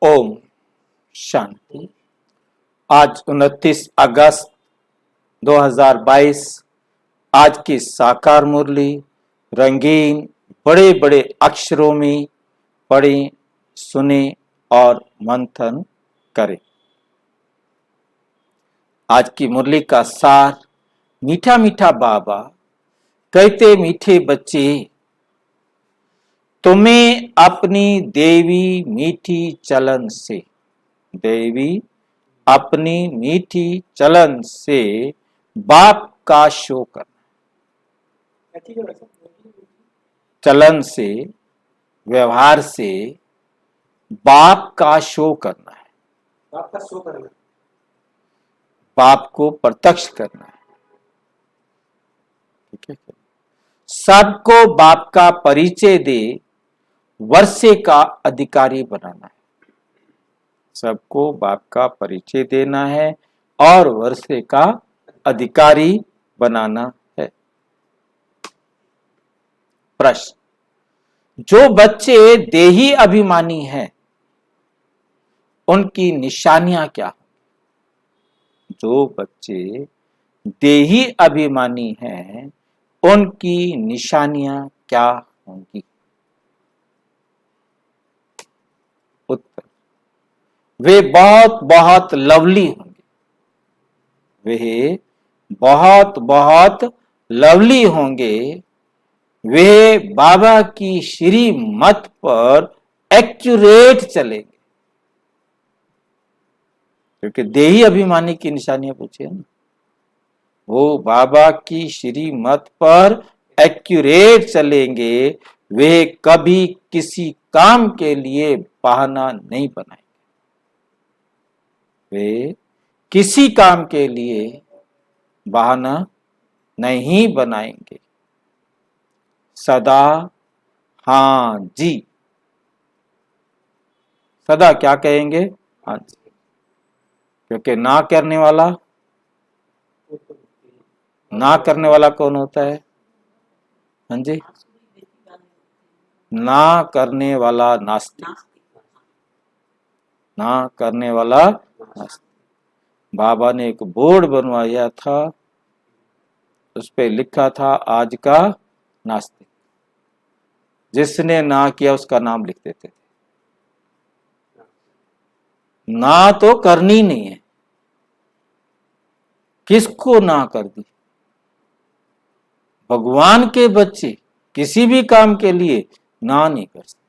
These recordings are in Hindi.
ओम शांति। आज 29 अगस्त 2022। आज की साकार मुरली रंगीन बड़े बड़े अक्षरों में पढ़ें, सुने और मंथन करें। आज की मुरली का सार, मीठा मीठा बाबा कहते, मीठे बच्चे तुम्हें अपनी देवी मीठी चलन से, देवी अपनी मीठी चलन से बाप का शो करना, चलन से, व्यवहार से बाप का शो करना है, बाप का शो करना, बाप को प्रत्यक्ष करना है। ठीक है, सबको बाप का परिचय दे, वर्षे का अधिकारी बनाना है। सबको बाप का परिचय देना है और वर्षे का अधिकारी बनाना है। प्रश्न, जो बच्चे देही अभिमानी हैं उनकी निशानियां क्या? जो बच्चे देही अभिमानी हैं उनकी निशानियां क्या होंगी? उत्तर, वे बहुत बहुत लवली होंगे। वे बहुत बहुत लवली होंगे। वे बाबा की श्री मत पर एक्यूरेट चलेंगे, क्योंकि देही अभिमानी की निशानियां पूछी है ना। वो बाबा की श्री मत पर एक्यूरेट चलेंगे। वे कभी किसी काम के लिए बहाना नहीं बनाएंगे। वे किसी काम के लिए बहाना नहीं बनाएंगे। सदा हाँ जी, सदा क्या कहेंगे? हाँ जी, क्योंकि ना करने वाला, ना करने वाला कौन होता है? हाँ जी, ना करने वाला नास्तिक, ना करने वाला नास्तिक। बाबा ने एक बोर्ड बनवाया था, उस पे लिखा था आज का नास्तिक। जिसने ना किया उसका नाम लिख देते थे। ना तो करनी नहीं है। किसको ना कर दी? भगवान के बच्चे किसी भी काम के लिए ना नहीं कर सकते।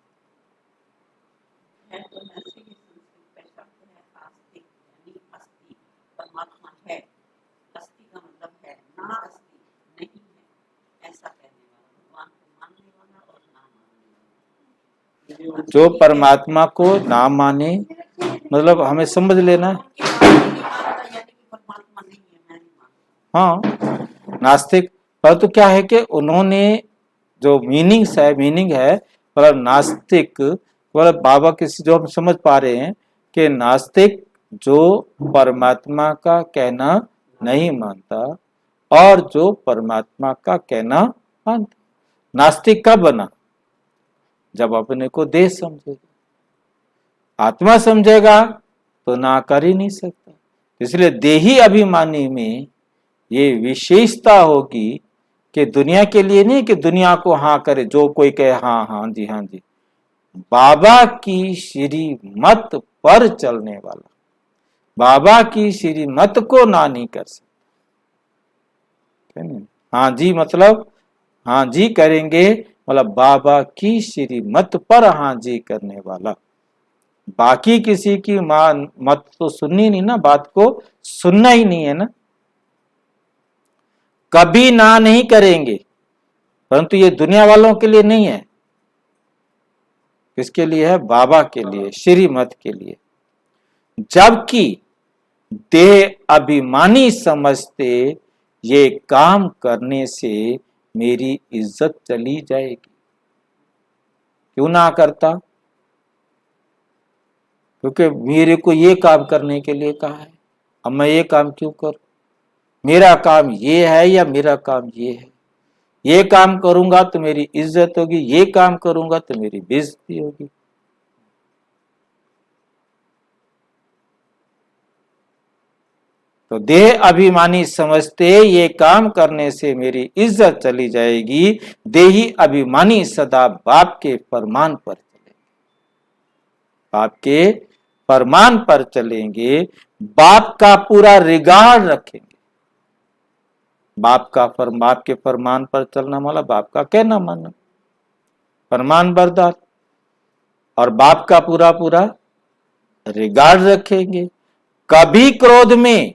जो परमात्मा को ना माने, मतलब हमें समझ लेना, हाँ नास्तिक। परंतु क्या है कि उन्होंने जो मीनिंग है मतलब नास्तिक, मतलब बाबा किसी जो हम समझ पा रहे हैं कि नास्तिक जो परमात्मा का कहना नहीं मानता और जो परमात्मा का कहना मानता। नास्तिक कब बना? जब अपने को देह समझेगा, आत्मा समझेगा तो ना कर ही नहीं सकता। इसलिए देही अभिमानी में ये विशेषता होगी कि दुनिया के लिए नहीं कि दुनिया को हाँ करे, जो कोई कहे हाँ हाँ जी हाँ जी। बाबा की श्री मत पर चलने वाला, बाबा की श्री मत को ना नहीं कर सकता। हाँ जी मतलब हाँ जी करेंगे, मतलब बाबा की श्री मत पर हाँ जी करने वाला। बाकी किसी की मत तो सुननी नहीं ना, बात को सुनना ही नहीं है ना। कभी ना नहीं करेंगे, परंतु ये दुनिया वालों के लिए नहीं है। किसके लिए है? बाबा के लिए, श्रीमत के लिए। जबकि देह अभिमानी समझते ये काम करने से मेरी इज्जत चली जाएगी। क्यों ना करता? क्योंकि मेरे को ये काम करने के लिए कहा है, अब मैं ये काम क्यों करूं? मेरा काम ये है या मेरा काम ये है? ये काम करूंगा तो मेरी इज्जत होगी, ये काम करूंगा तो मेरी बेइज्जती होगी। तो देह अभिमानी समझते ये काम करने से मेरी इज्जत चली जाएगी, देही अभिमानी सदा बाप के फरमान पर चलेंगे, बाप के फरमान पर चलेंगे, बाप का पूरा रिगार्ड रखेंगे। बाप के फरमान पर चलना वाला बाप का कहना मानना, फरमान बरदार, और बाप का पूरा पूरा रिगार्ड रखेंगे। कभी क्रोध में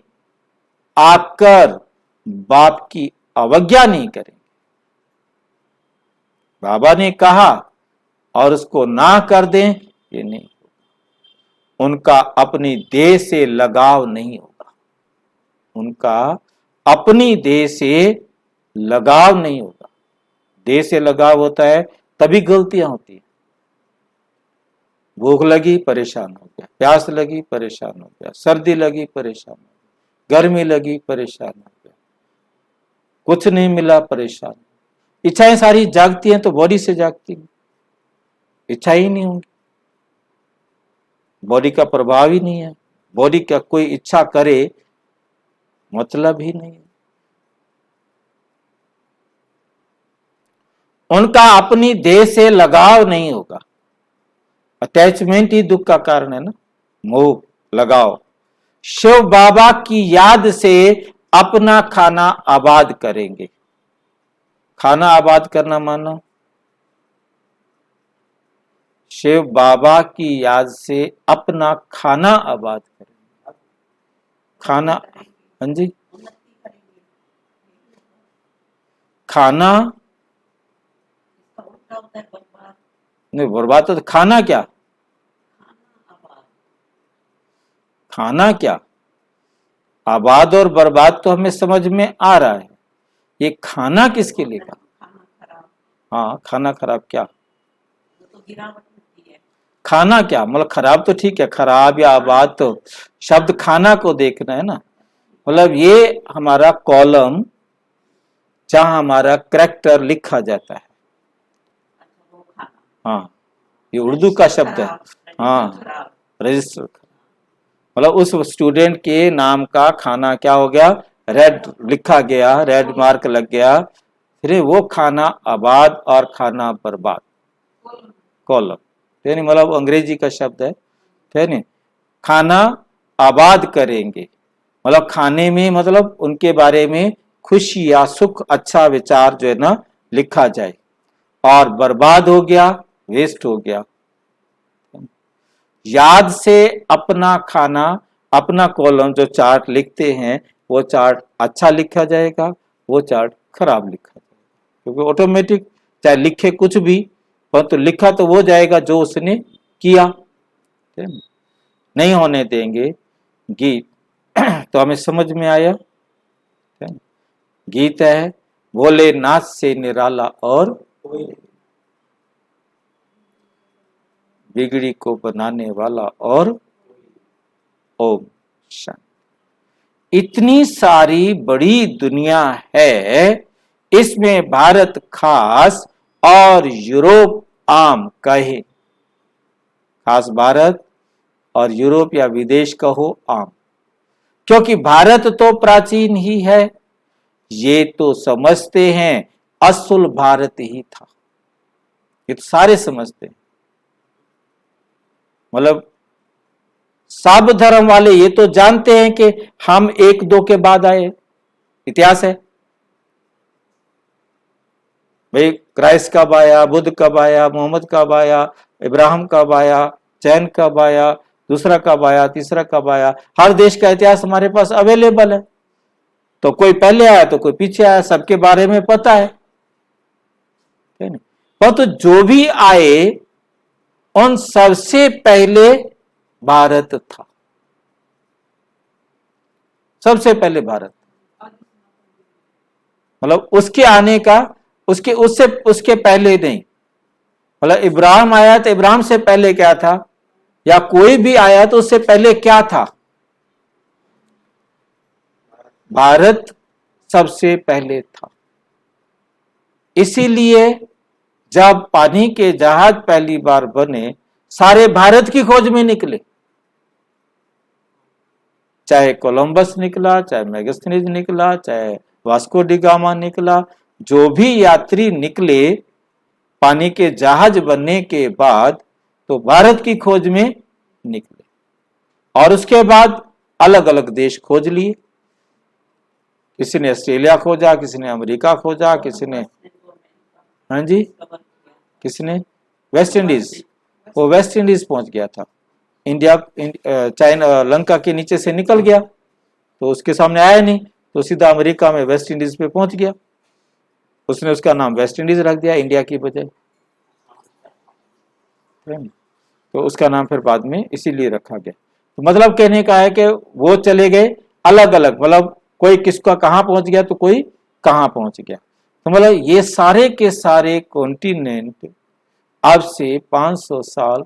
आकर बाप की अवज्ञा नहीं करेंगे। बाबा ने कहा और उसको ना कर दें, ये नहीं होगा। उनका अपनी देह से लगाव नहीं होगा, उनका अपनी देह से लगाव नहीं होगा। देह से लगाव होता है तभी गलतियां होती है। भूख लगी परेशान हो गया, प्यास लगी परेशान हो गया, सर्दी लगी परेशान हो गया, गर्मी लगी परेशान हो गया, कुछ नहीं मिला परेशान। इच्छाएं सारी जागती हैं तो बॉडी से जागती हैं, इच्छा ही नहीं होंगी, बॉडी का प्रभाव ही नहीं है, बॉडी का कोई इच्छा करे मतलब ही नहीं है। उनका अपनी देह से लगाव नहीं होगा। अटैचमेंट ही दुख का कारण है ना, मोह, लगाव। शिव बाबा की याद से अपना खाना आबाद करेंगे। खाना आबाद करना माना, शिव बाबा की याद से अपना खाना आबाद करेंगे। खाना, हाँ जी, खाना नहीं, बर्बाद तो खाना क्या, खाना क्या, आबाद और बर्बाद तो हमें समझ में आ रहा है, ये खाना किसके लिए कहा? हाँ, खाना खराब क्या, खाना क्या मतलब खराब तो ठीक है, खराब या आबाद तो शब्द खाना को देखना है ना। मतलब ये हमारा कॉलम जहां हमारा कैरेक्टर लिखा जाता है, हाँ, ये उर्दू का शब्द है, हाँ, रजिस्टर। मतलब उस स्टूडेंट के नाम का खाना क्या हो गया, रेड लिखा गया, रेड मार्क लग गया, फिर वो खाना आबाद और खाना बर्बाद, कॉलम, यानी मतलब अंग्रेजी का शब्द है नहीं। खाना आबाद करेंगे मतलब खाने में, मतलब उनके बारे में खुशी या सुख, अच्छा विचार जो है ना लिखा जाए, और बर्बाद हो गया, वेस्ट हो गया। याद से अपना खाना, अपना कॉलम जो चार्ट लिखते हैं वो चार्ट अच्छा लिखा जाएगा, वो चार्ट खराब लिखा जाएगा, क्योंकि ऑटोमेटिक चाहे लिखे कुछ भी, परंतु लिखा तो वो जाएगा जो उसने किया, नहीं होने देंगे। गीत तो हमें समझ में आया, गीत है भोलेनाथ से निराला और बिगड़ी को बनाने वाला और ओम शांति। इतनी सारी बड़ी दुनिया है, इसमें भारत खास और यूरोप आम कहे, खास भारत और यूरोप या विदेश कहो आम, क्योंकि भारत तो प्राचीन ही है, ये तो समझते हैं असुल भारत ही था, ये तो सारे समझते हैं। मतलब सब धर्म वाले ये तो जानते हैं कि हम एक दो के बाद आए, इतिहास है भाई, क्राइस्ट कब आया, बुद्ध कब आया, मोहम्मद कब आया, इब्राहिम कब आया, जैन कब आया, दूसरा कब आया, तीसरा कब आया, हर देश का इतिहास हमारे पास अवेलेबल है। तो कोई पहले आया तो कोई पीछे आया, सबके बारे में पता है। तो जो भी आए उन सबसे पहले भारत था, सबसे पहले भारत, मतलब उसके आने का, उसके पहले नहीं। मतलब इब्राहिम आया तो इब्राहिम से पहले क्या था, या कोई भी आया तो उससे पहले क्या था, भारत सबसे पहले था। इसीलिए जब पानी के जहाज पहली बार बने, सारे भारत की खोज में निकले, चाहे कोलंबस निकला, चाहे मैगस्थनीज निकला, चाहे वास्को डी गामा निकला, जो भी यात्री निकले पानी के जहाज बनने के बाद तो भारत की खोज में निकले, और उसके बाद अलग अलग देश खोज लिए। किसी ने ऑस्ट्रेलिया खोजा, किसी ने अमेरिका खोजा, किसी ने, हाँ जी, किसी ने वेस्ट इंडीज, वो वेस्ट इंडीज पहुंच गया था। इंडिया चाइना लंका के नीचे से निकल गया तो उसके सामने आया नहीं, तो सीधा अमेरिका में वेस्ट इंडीज पे पहुंच गया। उसने उसका नाम वेस्ट इंडीज रख दिया इंडिया की बजाय, तो उसका नाम फिर बाद में इसीलिए रखा गया। तो मतलब कहने का है कि वो चले गए अलग अलग, मतलब कोई किसका कहां पहुंच गया तो कोई कहां पहुंच गया। तो मतलब ये सारे के सारे कॉन्टिनेंट अब से 500 साल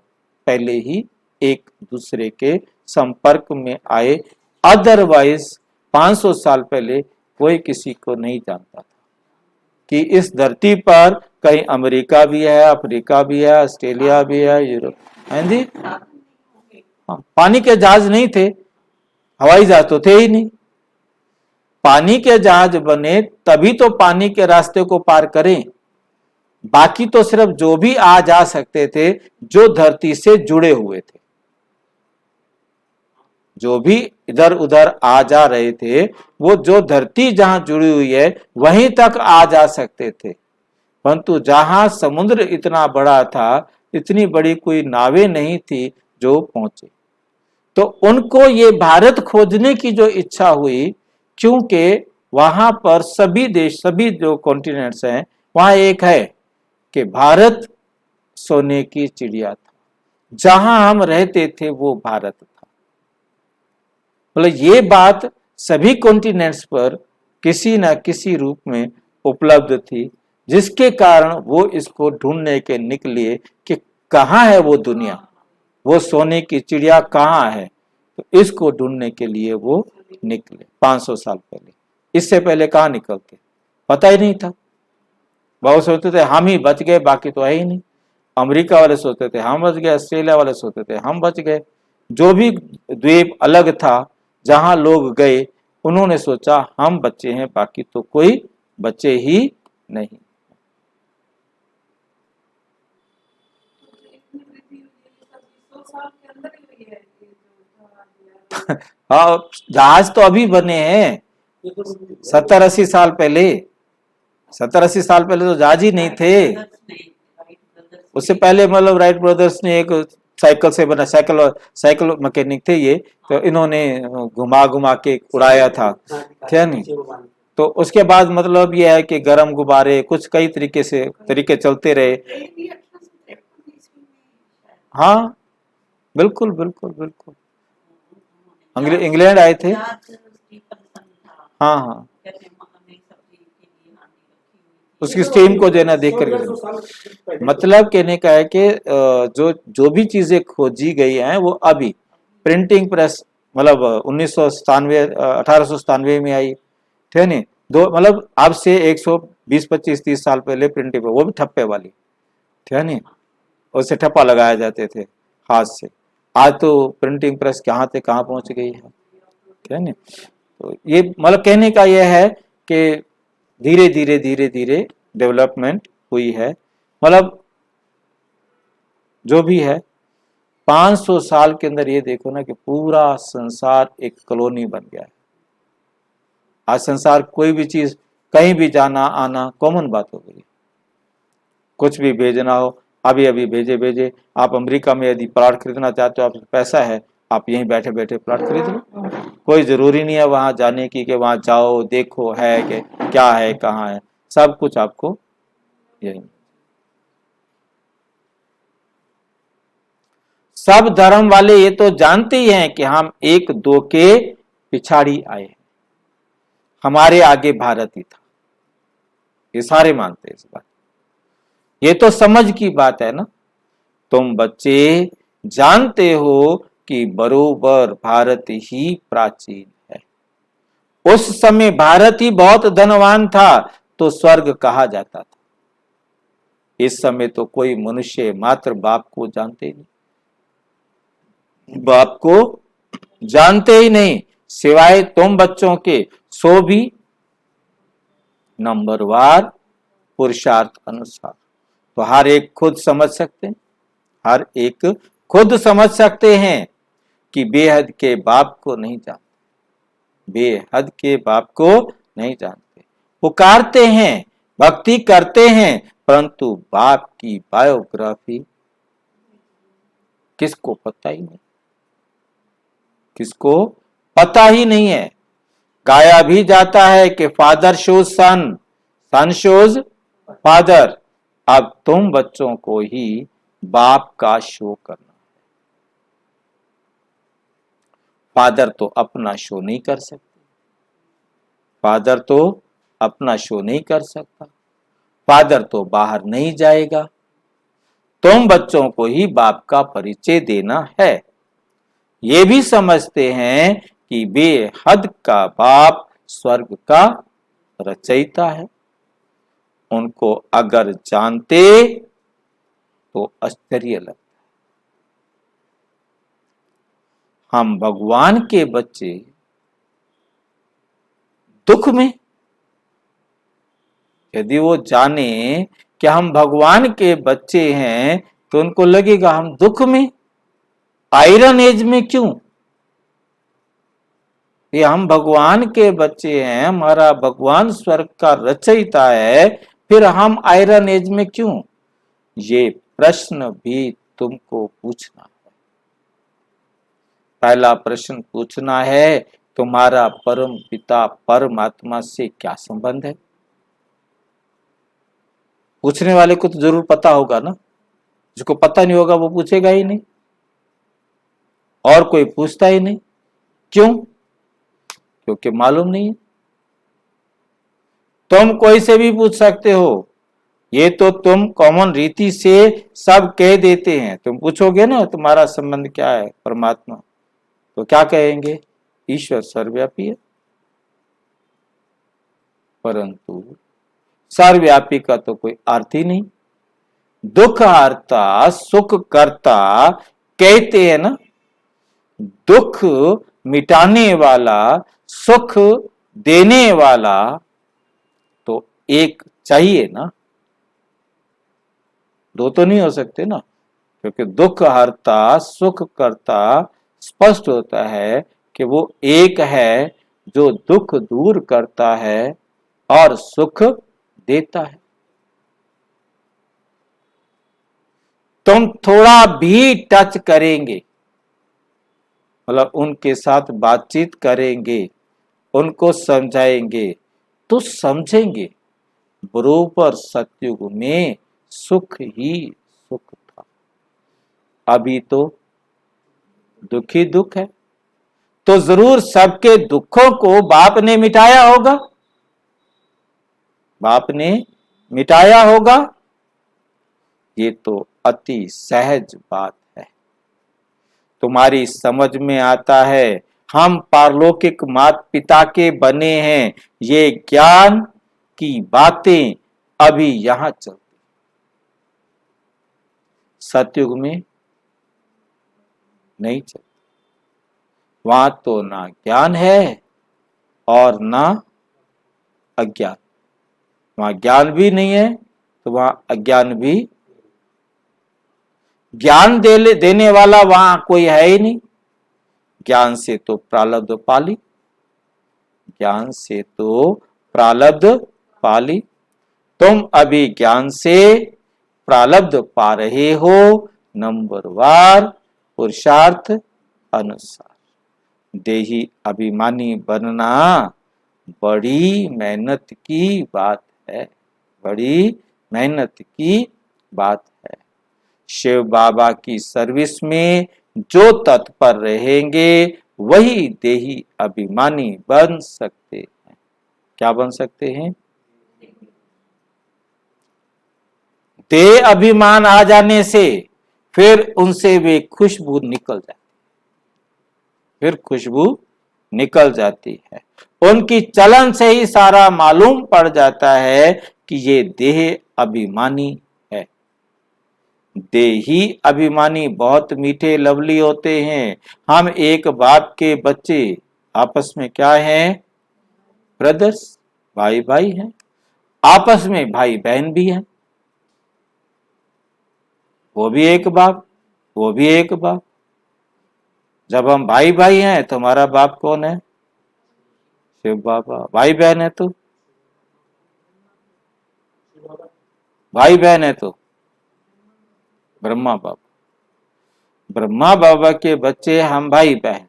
पहले ही एक दूसरे के संपर्क में आए, अदरवाइज 500 साल पहले कोई किसी को नहीं जानता था कि इस धरती पर कहीं अमेरिका भी है, अफ्रीका भी है, ऑस्ट्रेलिया भी है, यूरोप, है जी। हाँ, पानी के जहाज नहीं थे, हवाई जहाज तो थे ही नहीं। पानी के जहाज बने तभी तो पानी के रास्ते को पार करें, बाकी तो सिर्फ जो भी आ जा सकते थे जो धरती से जुड़े हुए थे, जो भी इधर उधर आ जा रहे थे वो जो धरती जहां जुड़ी हुई है वहीं तक आ जा सकते थे। परंतु जहां समुद्र इतना बड़ा था, इतनी बड़ी कोई नावें नहीं थी जो पहुंचे। तो उनको ये भारत खोजने की जो इच्छा हुई, क्योंकि वहां पर सभी देश, सभी जो कॉन्टिनेंट्स हैं, वहां एक है कि भारत सोने की चिड़िया था, जहां हम रहते थे वो भारत था। मतलब ये बात सभी कॉन्टिनेंट्स पर किसी न किसी रूप में उपलब्ध थी, जिसके कारण वो इसको ढूंढने के निकले कि कहाँ है वो दुनिया, वो सोने की चिड़िया कहाँ है। तो इसको ढूंढने के लिए वो निकले 500 साल पहले। इससे पहले कहाँ निकलते, पता ही नहीं था। बहुत सोचते थे हम ही बच गए, बाकी तो है ही नहीं। अमेरिका वाले सोचते थे हम बच गए, ऑस्ट्रेलिया वाले सोचते थे हम बच गए। जो भी द्वीप अलग था जहां लोग गए, उन्होंने सोचा हम बच्चे हैं, बाकी तो कोई बचे ही नहीं। हाँ, जहाज तो अभी बने हैं 70-80 साल पहले। 70-80 साल पहले तो जहाज ही नहीं थे। उससे पहले मतलब राइट ब्रदर्स ने एक साइकिल से बना, साइकिल साइकिल मैकेनिक थे ये, तो इन्होंने घुमा घुमा के उड़ाया था, क्या नहीं। तो उसके बाद मतलब ये है कि गर्म गुब्बारे कुछ कई तरीके चलते रहे। हाँ बिल्कुल बिल्कुल बिल्कुल, इंग्लैंड आए थे। हाँ हाँ, उसकी स्टीम को जो है ना देख कर, मतलब कहने का है कि जो जो भी चीजें खोजी गई हैं वो अभी प्रिंटिंग प्रेस मतलब 1997 1897 में आई, ठीक है नहीं। दो मतलब अब से 120-25-30 साल पहले प्रिंटिंग, वो भी ठप्पे वाली, ठीक है नहीं, उससे ठप्पा लगाए जाते थे हाथ से। आज तो प्रिंटिंग प्रेस कहाँ से कहाँ पहुंच गई है, ठीक है नहीं। तो ये मतलब कहने का यह है कि धीरे धीरे धीरे धीरे डेवलपमेंट हुई है। मतलब जो भी है 500 साल के अंदर ये देखो ना कि पूरा संसार एक कॉलोनी बन गया है। आज संसार कोई भी चीज कहीं भी जाना आना कॉमन बात हो गई। कुछ भी भेजना हो अभी अभी भेजे। आप अमेरिका में यदि प्लॉट खरीदना चाहते हो, आप पैसा है, आप यहीं बैठे बैठे प्लॉट खरीद लो। कोई जरूरी नहीं है वहां जाने की कि वहां जाओ देखो है कि क्या है कहाँ है, सब कुछ आपको यही। सब धर्म वाले ये तो जानते ही हैं कि हम एक दो के पिछाड़ी आए, हमारे आगे भारत ही था, ये सारे मानते हैं इस बात। ये तो समझ की बात है ना। तुम बच्चे जानते हो कि बरोबर भारत ही प्राचीन है। उस समय भारत ही बहुत धनवान था तो स्वर्ग कहा जाता था। इस समय तो कोई मनुष्य मात्र बाप को जानते ही नहीं, बाप को जानते ही नहीं। सिवाय तुम बच्चों के, सो भी नंबरवार पुरुषार्थ अनुसार। तो हर एक खुद समझ सकते हैं, हर एक खुद समझ सकते हैं कि बेहद के बाप को नहीं जानते, बेहद के बाप को नहीं जानते, पुकारते हैं, भक्ति करते हैं, परंतु बाप की बायोग्राफी किसको पता ही नहीं, किसको पता ही नहीं है। गाया भी जाता है कि फादर शोज सन, सन शोज फादर। अब तुम बच्चों को ही बाप का शो करना है। फादर तो अपना शो नहीं कर सकते, फादर तो अपना शो नहीं कर सकता, फादर तो बाहर नहीं जाएगा। तुम बच्चों को ही बाप का परिचय देना है। ये भी समझते हैं कि बेहद का बाप स्वर्ग का रचयिता है। उनको अगर जानते तो आश्चर्य लगता। हम भगवान के बच्चे दुख में, यदि वो जाने कि हम भगवान के बच्चे हैं तो उनको लगेगा हम दुख में, आयरन एज में क्यों? ये हम भगवान के बच्चे हैं, हमारा भगवान स्वर्ग का रचयिता है, फिर हम आयरन एज में क्यों? ये प्रश्न भी तुमको पूछना है। पहला प्रश्न पूछना है, तुम्हारा परम पिता परमात्मा से क्या संबंध है? पूछने वाले को तो जरूर पता होगा ना, जिसको पता नहीं होगा वो पूछेगा ही नहीं, और कोई पूछता ही नहीं। क्यों? क्योंकि मालूम नहीं है। तुम कोई से भी पूछ सकते हो, ये तो तुम कॉमन रीति से सब कह देते हैं। तुम पूछोगे ना तुम्हारा संबंध क्या है परमात्मा, तो क्या कहेंगे? ईश्वर सर्वव्यापी है। परंतु सर्वव्यापी का तो कोई अर्थ ही नहीं। दुख हरता सुख करता कहते हैं ना, दुख मिटाने वाला, सुख देने वाला तो एक चाहिए ना, दो तो नहीं हो सकते ना, क्योंकि दुख हरता सुख करता स्पष्ट होता है कि वो एक है जो दुख दूर करता है और सुख देता है। तुम थोड़ा भी टच करेंगे, मतलब उनके साथ बातचीत करेंगे, उनको समझाएंगे तो समझेंगे बरोबर सतयुग में सुख ही सुख था। अभी तो दुख ही दुख है, तो जरूर सबके दुखों को बाप ने मिटाया होगा, बाप ने मिटाया होगा। ये तो अति सहज बात है। तुम्हारी समझ में आता है हम पारलौकिक माता पिता के बने हैं, ये ज्ञान की बातें अभी यहां चलती, सतयुग में नहीं चलती। वहां तो ना ज्ञान है और ना अज्ञान। वहां ज्ञान भी नहीं है तो वहां अज्ञान भी, ज्ञान देने वाला वहां कोई है ही नहीं। ज्ञान से तो प्रारब्ध पाली, ज्ञान से तो प्रारब्ध पाली। तुम अभी ज्ञान से प्रारब्ध पा रहे हो, नंबरवार पुरुषार्थ अनुसार। देही अभिमानी बनना बड़ी मेहनत की बात है, बड़ी मेहनत की बात है। शिव बाबा की सर्विस में जो तत्पर रहेंगे वही देही अभिमानी बन सकते हैं। क्या बन सकते हैं? देह अभिमान आ जाने से फिर उनसे वे खुशबू निकल जाती, फिर खुशबू निकल जाती है। उनकी चलन से ही सारा मालूम पड़ जाता है कि ये देह अभिमानी है। देही अभिमानी बहुत मीठे लवली होते हैं। हम एक बाप के बच्चे, आपस में क्या है? ब्रदर्स, भाई भाई हैं। आपस में भाई बहन भी हैं, वो भी एक बाप, वो भी एक बाप। जब हम भाई भाई हैं तो हमारा बाप कौन है? शिव बाबा। भाई बहन है तो, भाई बहन है तो ब्रह्मा बाबा। ब्रह्मा बाबा के बच्चे हम भाई बहन,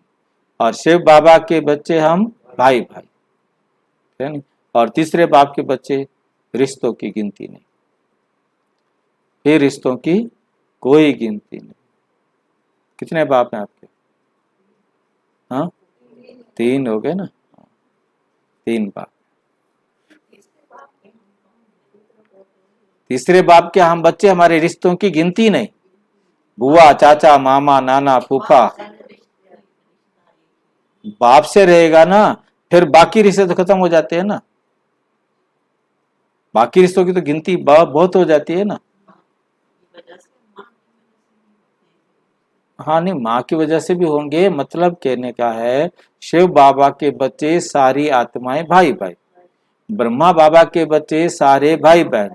और शिव बाबा के बच्चे हम भाई भाई, है नहीं? और तीसरे बाप के बच्चे, रिश्तों की गिनती नहीं, फिर रिश्तों की कोई गिनती नहीं। कितने बाप हैं आपके? हाँ, 3 हो गए ना, 3 बाप। तीसरे बाप के हम बच्चे, हमारे रिश्तों की गिनती नहीं। बुआ, चाचा, मामा, नाना, फूफा, बाप से रहेगा ना, फिर बाकी रिश्ते तो खत्म हो जाते हैं ना। बाकी रिश्तों की तो गिनती बहुत हो जाती है ना। हाँ नहीं, माँ की वजह से भी होंगे, मतलब कहने का है शिव बाबा के बच्चे सारी आत्माएं भाई भाई, ब्रह्मा बाबा के बच्चे सारे भाई बहन।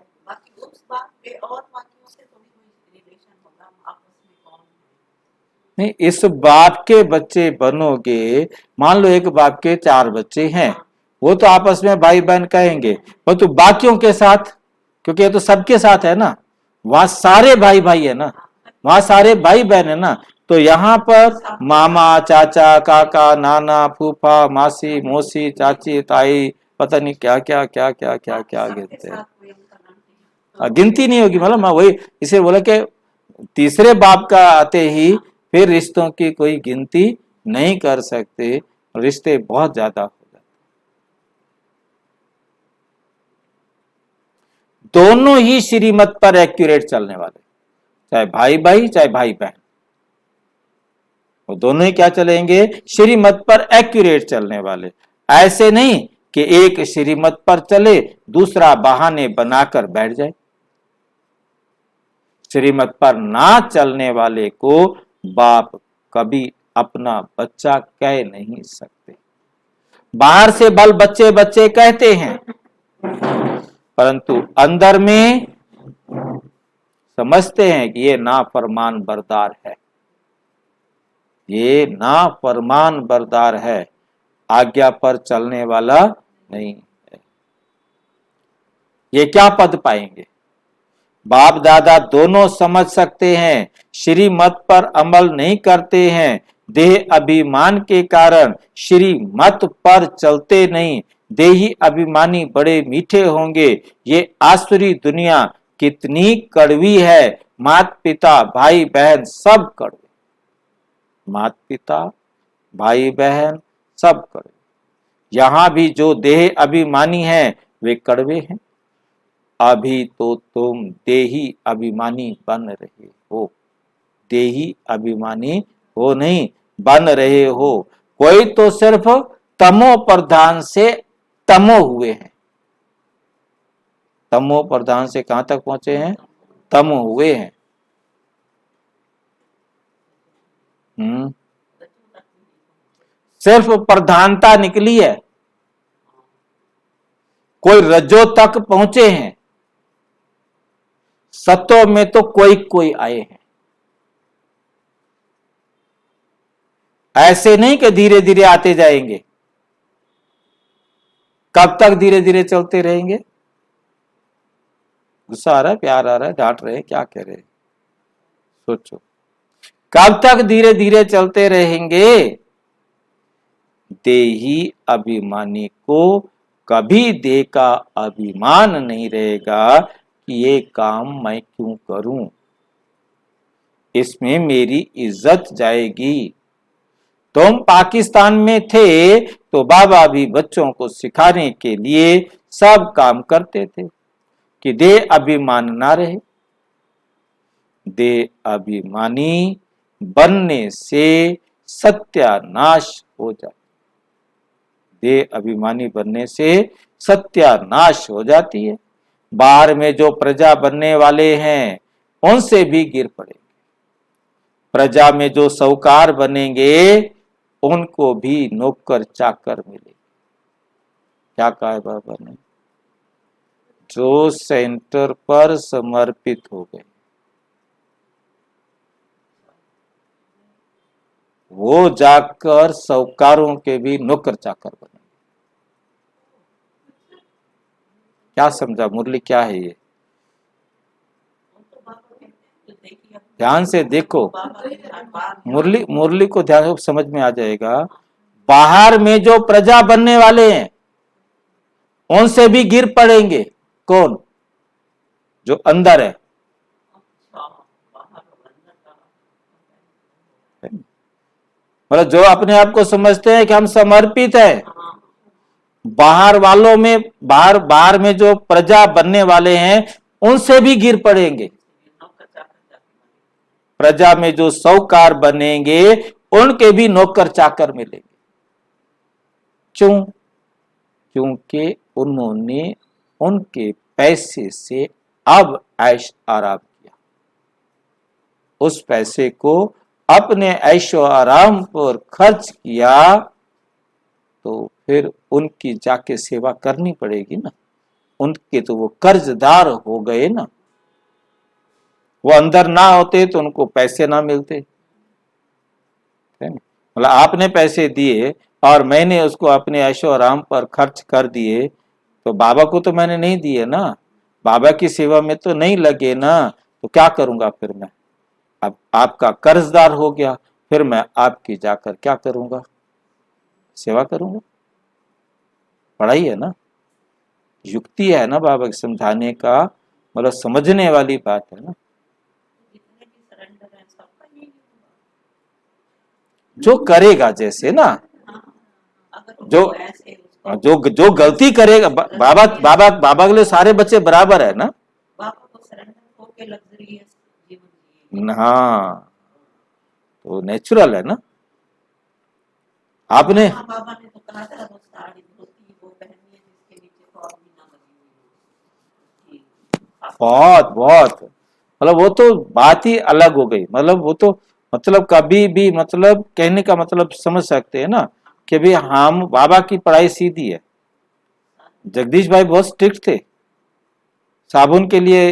नहीं, इस बाप के बच्चे बनोगे, मान लो एक बाप के 4 बच्चे हैं, वो तो आपस में भाई बहन कहेंगे, पर तो बाकियों के साथ, क्योंकि ये तो सबके साथ है ना, वहां सारे भाई भाई है ना, वहां सारे भाई बहन है ना। तो यहाँ पर मामा, चाचा, काका, नाना, फूफा, मासी, मौसी, चाची, ताई, पता नहीं क्या क्या क्या क्या क्या क्या गिनते हैं, गिनती नहीं होगी। मतलब मैं वही इसे बोला कि तीसरे बाप का आते ही फिर रिश्तों की कोई गिनती नहीं कर सकते, रिश्ते बहुत ज्यादा हो जाते। दोनों ही श्रीमत पर एक्यूरेट चलने वाले, चाहे भाई भाई चाहे भाई बहन, वो दोनों ही क्या चलेंगे? श्रीमत पर एक्यूरेट चलने वाले। ऐसे नहीं कि एक श्रीमत पर चले, दूसरा बहाने बनाकर बैठ जाए। श्रीमत पर ना चलने वाले को बाप कभी अपना बच्चा कह नहीं सकते। बाहर से बल बच्चे बच्चे कहते हैं, परंतु अंदर में समझते हैं कि ये नाफरमान बरदार है, ये नाफरमान बरदार है, आज्ञा पर चलने वाला नहीं है। ये क्या पद पाएंगे? बाप दादा दोनों समझ सकते हैं, श्रीमत पर अमल नहीं करते हैं, देह अभिमान के कारण श्रीमत पर चलते नहीं। देही अभिमानी बड़े मीठे होंगे, ये आसुरी दुनिया कितनी कड़वी है। माता पिता भाई बहन सब कड़वे, माता पिता भाई बहन सब कड़वे। यहां भी जो देह अभिमानी है वे कड़वे हैं। अभी तो तुम देही अभिमानी बन रहे हो, देही अभिमानी हो नहीं, बन रहे हो। कोई तो सिर्फ तमो प्रधान से तमो हुए हैं, तमो प्रधान से कहां तक पहुंचे हैं? तमो हुए हैं। सिर्फ प्रधानता निकली है, कोई रजो तक पहुंचे हैं, सत्व में तो कोई कोई आए हैं। ऐसे नहीं कि धीरे धीरे आते जाएंगे। कब तक धीरे धीरे चलते रहेंगे? गुस्सा आ रहा है, प्यार आ रहा है, डांट रहे हैं, क्या कह रहे हैं? सोचो, कब तक धीरे धीरे चलते रहेंगे? देही अभिमानी को कभी देह का अभिमान नहीं रहेगा कि ये काम मैं क्यों करूं, इसमें मेरी इज्जत जाएगी। तुम पाकिस्तान में थे तो बाबा भी बच्चों को सिखाने के लिए सब काम करते थे कि देह अभिमान ना रहे। देह अभिमानी बनने से सत्यानाश हो जाए, देह अभिमानी बनने से सत्यानाश हो जाती है। बाहर में जो प्रजा बनने वाले हैं उनसे भी गिर पड़ेंगे, प्रजा में जो साहूकार बनेंगे उनको भी नौकर चाकर मिले। क्या कहा है बाबा ने? जो सेंटर पर समर्पित हो गए वो जाकर साहूकारों के भी नौकर चाकर बने। क्या समझा मुरली? क्या है ये? ध्यान से देखो, मुरली मुरली को ध्यान से समझ में आ जाएगा। बाहर में जो प्रजा बनने वाले हैं उनसे भी गिर पड़ेंगे। कौन? जो अंदर है। मतलब जो अपने आप को समझते हैं कि हम समर्पित हैं, बाहर वालों में, बाहर बाहर में जो प्रजा बनने वाले हैं उनसे भी गिर पड़ेंगे। प्रजा में जो साहूकार बनेंगे उनके भी नौकर चाकर मिलेंगे। क्यों? क्योंकि उन्होंने उनके पैसे से अब ऐश आराम किया, उस पैसे को अपने ऐशो आराम पर खर्च किया, तो फिर उनकी जाके सेवा करनी पड़ेगी ना। उनके तो वो कर्जदार हो गए ना। वो अंदर ना होते तो उनको पैसे ना मिलते। मतलब आपने पैसे दिए और मैंने उसको अपने ऐशो आराम पर खर्च कर दिए, तो बाबा को तो मैंने नहीं दिए ना, बाबा की सेवा में तो नहीं लगे ना। तो क्या करूंगा फिर मैं? अब आपका कर्जदार हो गया, फिर मैं आपकी जाकर क्या करूंगा? सेवा करूंगा। पढ़ाई है ना, युक्ति है ना बाबा के समझाने का, मतलब समझने वाली बात है ना। जो करेगा जैसे ना, जो जो जो गलती करेगा, बाबा बाबा बाबा के लिए सारे बच्चे बराबर है ना। हाँ, तो नेचुरल है ना। आपने बाबा ने तो कहा था वो साड़ी धोती वो पहननी है जिसके नीचे तो भी ना लगी हुई। बहुत बहुत मतलब वो तो बात ही अलग हो गई। मतलब वो तो मतलब कभी भी, मतलब कहने का मतलब समझ सकते हैं ना कि भाई हम, बाबा की पढ़ाई सीधी है। जगदीश भाई बहुत स्ट्रिक्ट थे। साबुन के लिए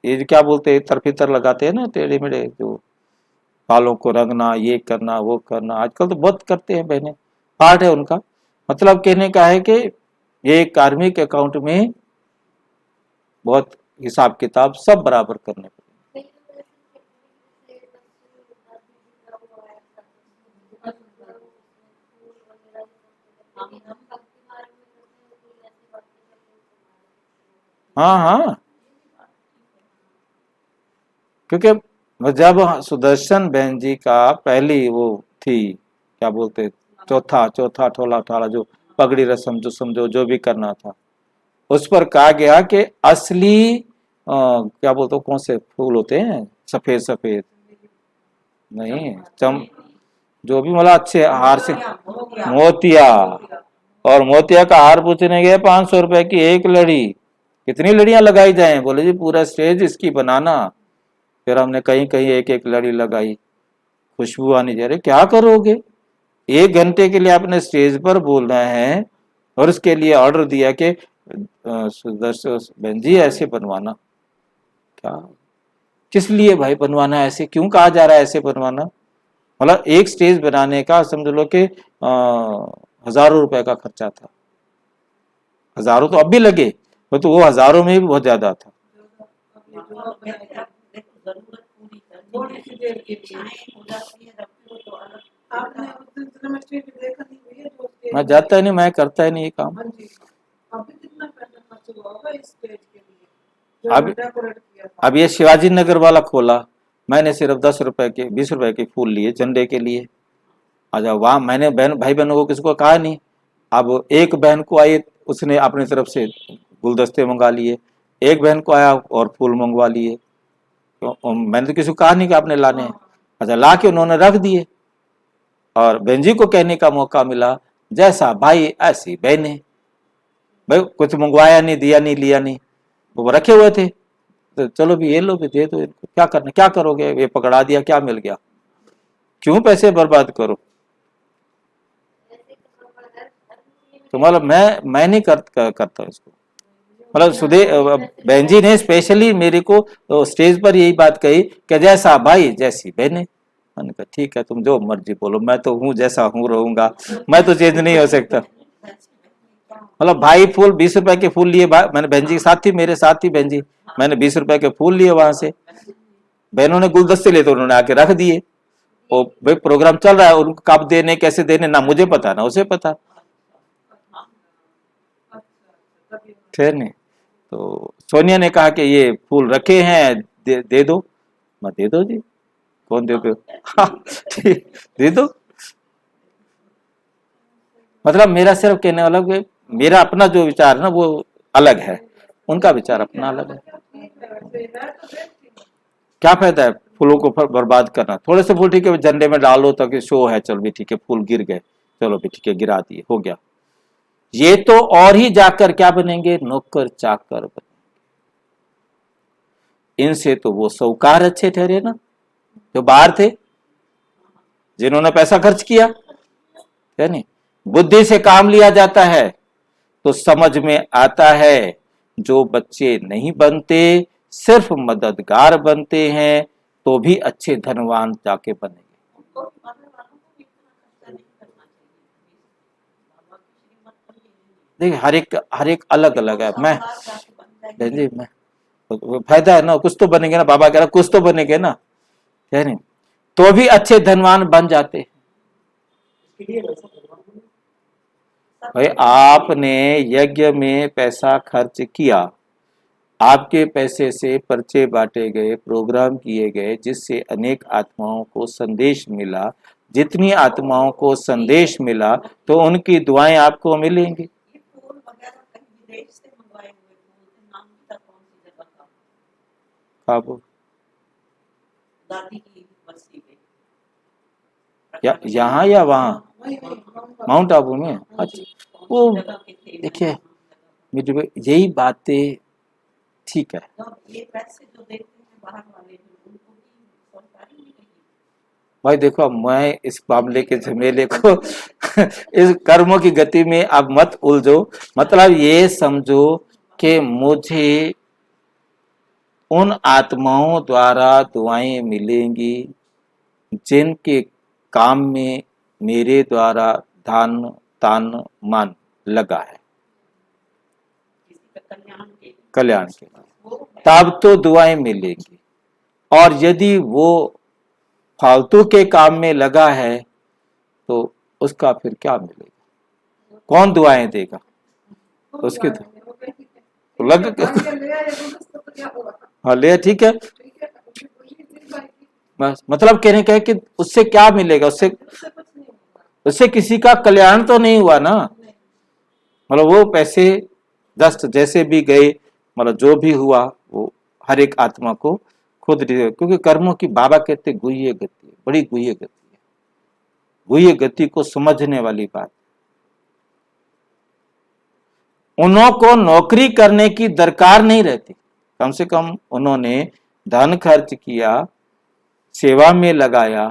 ये क्या बोलते हैं, तरफीतर लगाते हैं ना, टेढ़े मेढ़े, जो बालों को रंगना, ये करना वो करना, आजकल तो बहुत करते हैं बहने, पार्ट है उनका। मतलब कहने का है कि ये कार्मिक अकाउंट में बहुत हिसाब किताब सब बराबर करने पड़े। हाँ हाँ, क्योंकि जब सुदर्शन बहन जी का पहली वो थी, क्या बोलते, चौथा चौथा ठोला उठाला, जो पगड़ी रस्म जो समझो जो भी करना था, उस पर कहा गया कि असली क्या बोलते हो, कौन से फूल होते हैं, सफेद सफेद नहीं, चम जो भी, मतलब अच्छे हार से, मोतिया। और मोतिया का हार पूछने गए 500 रुपए की एक लड़ी। कितनी लड़ियां लगाई जाएं? बोले जी पूरा स्टेज इसकी बनाना। फिर हमने कहीं कहीं एक एक लड़ी लगाई, खुशबू आनी जा रही। क्या करोगे, 1 घंटे के लिए आपने स्टेज पर बोलना है और उसके लिए ऑर्डर दिया कि सुदर्शन बहन जी ऐसे बनवाना। क्या, किस लिए भाई बनवाना है ऐसे? क्यों कहा जा रहा है ऐसे बनवाना? मतलब एक स्टेज बनाने का समझ लो कि हजारों रुपए का खर्चा था। हजारों तो अब भी लगे, तो वो हजारों में भी बहुत ज्यादा था। मैं जाता ही नहीं, मैं करता ही नहीं ये काम। अब ये शिवाजी नगर वाला खोला, मैंने सिर्फ 10 रुपए के 20 रुपए के फूल लिए झंडे के लिए। अच्छा, वहां मैंने बहन भाई बहनों को किसी को कहा नहीं। अब एक बहन को आई, उसने अपनी तरफ से गुलदस्ते मंगा लिए, एक बहन को आया और फूल मंगवा लिए। तो मैंने तो किसी को कहा नहीं कि आपने लाने हैं। अच्छा, ला के उन्होंने रख दिए और बहन जी को कहने का मौका मिला, जैसा भाई ऐसी बहने। भाई कुछ मंगवाया नहीं, दिया नहीं, लिया नहीं, वो रखे हुए थे। तो चलो भी ये लो, भी दे दो इनको, क्या करना, क्या करोगे, ये पकड़ा दिया, क्या मिल गया? क्यों पैसे बर्बाद करो? तो मतलब मैं नहीं करता इसको। मतलब बहन जी ने स्पेशली मेरे को स्टेज पर यही बात कही कि जैसा भाई जैसी बहनें। मैंने कहा ठीक है, तुम जो मर्जी बोलो, मैं तो हूँ जैसा हूँ रहूंगा, मैं तो चेंज नहीं हो सकता। मतलब भाई फूल 20 रुपए के फूल लिए, मैंने बहन जी के साथ थी, मेरे साथ थी बहन जी, मैंने 20 रुपए के फूल लिए वहां से, बहनों ने गुलदस्ते लिए तो उन्होंने आके रख दिए। वो भाई प्रोग्राम चल रहा है, उनको कब देने कैसे देने ना मुझे पता ना उसे पता, थे नहीं। तो सोनिया ने कहा कि ये फूल रखे हैं, दे दो। मैं दे दो जी, कौन दे दो दे दो। मतलब मेरा सिर्फ कहने वाला कि मेरा अपना जो विचार है ना वो अलग है, उनका विचार अपना अलग है। क्या फायदा है फूलों को बर्बाद करना, थोड़े से फूल ठीक है झंडे में डालो ताकि शो है, चल भी ठीक है, फूल गिर गए, चलो भी ठीक है गिरा दिए, हो गया। ये तो और ही जाकर क्या बनेंगे, नौकर चाकर बनेंगे। इनसे तो वो साहूकार अच्छे ठहरे ना, जो बाहर थे, जिन्होंने पैसा खर्च किया, है नहीं। बुद्धि से काम लिया जाता है तो समझ में आता है, जो बच्चे नहीं बनते, सिर्फ मददगार बनते हैं, तो भी अच्छे धनवान जाके बनेंगे। देखिए हर एक अलग अलग है। मैं जी मैं फायदा है ना, कुछ तो बनेंगे ना, बाबा कह रहा कुछ तो बनेंगे ना, है नहीं, तो भी अच्छे धनवान बन जाते हैं। भाई आपने यज्ञ में पैसा खर्च किया, आपके पैसे से पर्चे बांटे गए, प्रोग्राम किए गए, जिससे अनेक आत्माओं को संदेश मिला, जितनी आत्माओं को संदेश मिला तो उनकी दुआएं आपको मिलेंगी। आप यहाँ या वहाँ, माउंट आबू में, अच्छा। वो देखिए यही बातें ठीक है। भाई देखो मैं इस मामले के झमेले को इस कर्मों की गति में अब मत उलझो, मतलब ये समझो कि मुझे उन आत्माओं द्वारा दुआएं मिलेंगी जिनके काम में मेरे द्वारा धान तान मन लगा है कल्याण के लिए, तब तो दुआएं मिलेंगी। और यदि वो फालतू के काम में लगा है तो उसका फिर क्या मिलेगा, कौन दुआएं देगा उसके तो लग हाँ ले ठीक है। बस मतलब कहने का है कि उससे क्या मिलेगा, उससे उससे किसी का कल्याण तो नहीं हुआ ना, मतलब वो पैसे जस्ट जैसे भी गए, मतलब जो भी हुआ वो हर एक आत्मा को खुद, क्योंकि कर्मों की बाबा कहते गुह्य गति है, बड़ी गुह्य गति है, गुह्य गति को समझने वाली बात। उन्हों को नौकरी करने की दरकार नहीं रहती, कम से कम उन्होंने धन खर्च किया, सेवा में लगाया,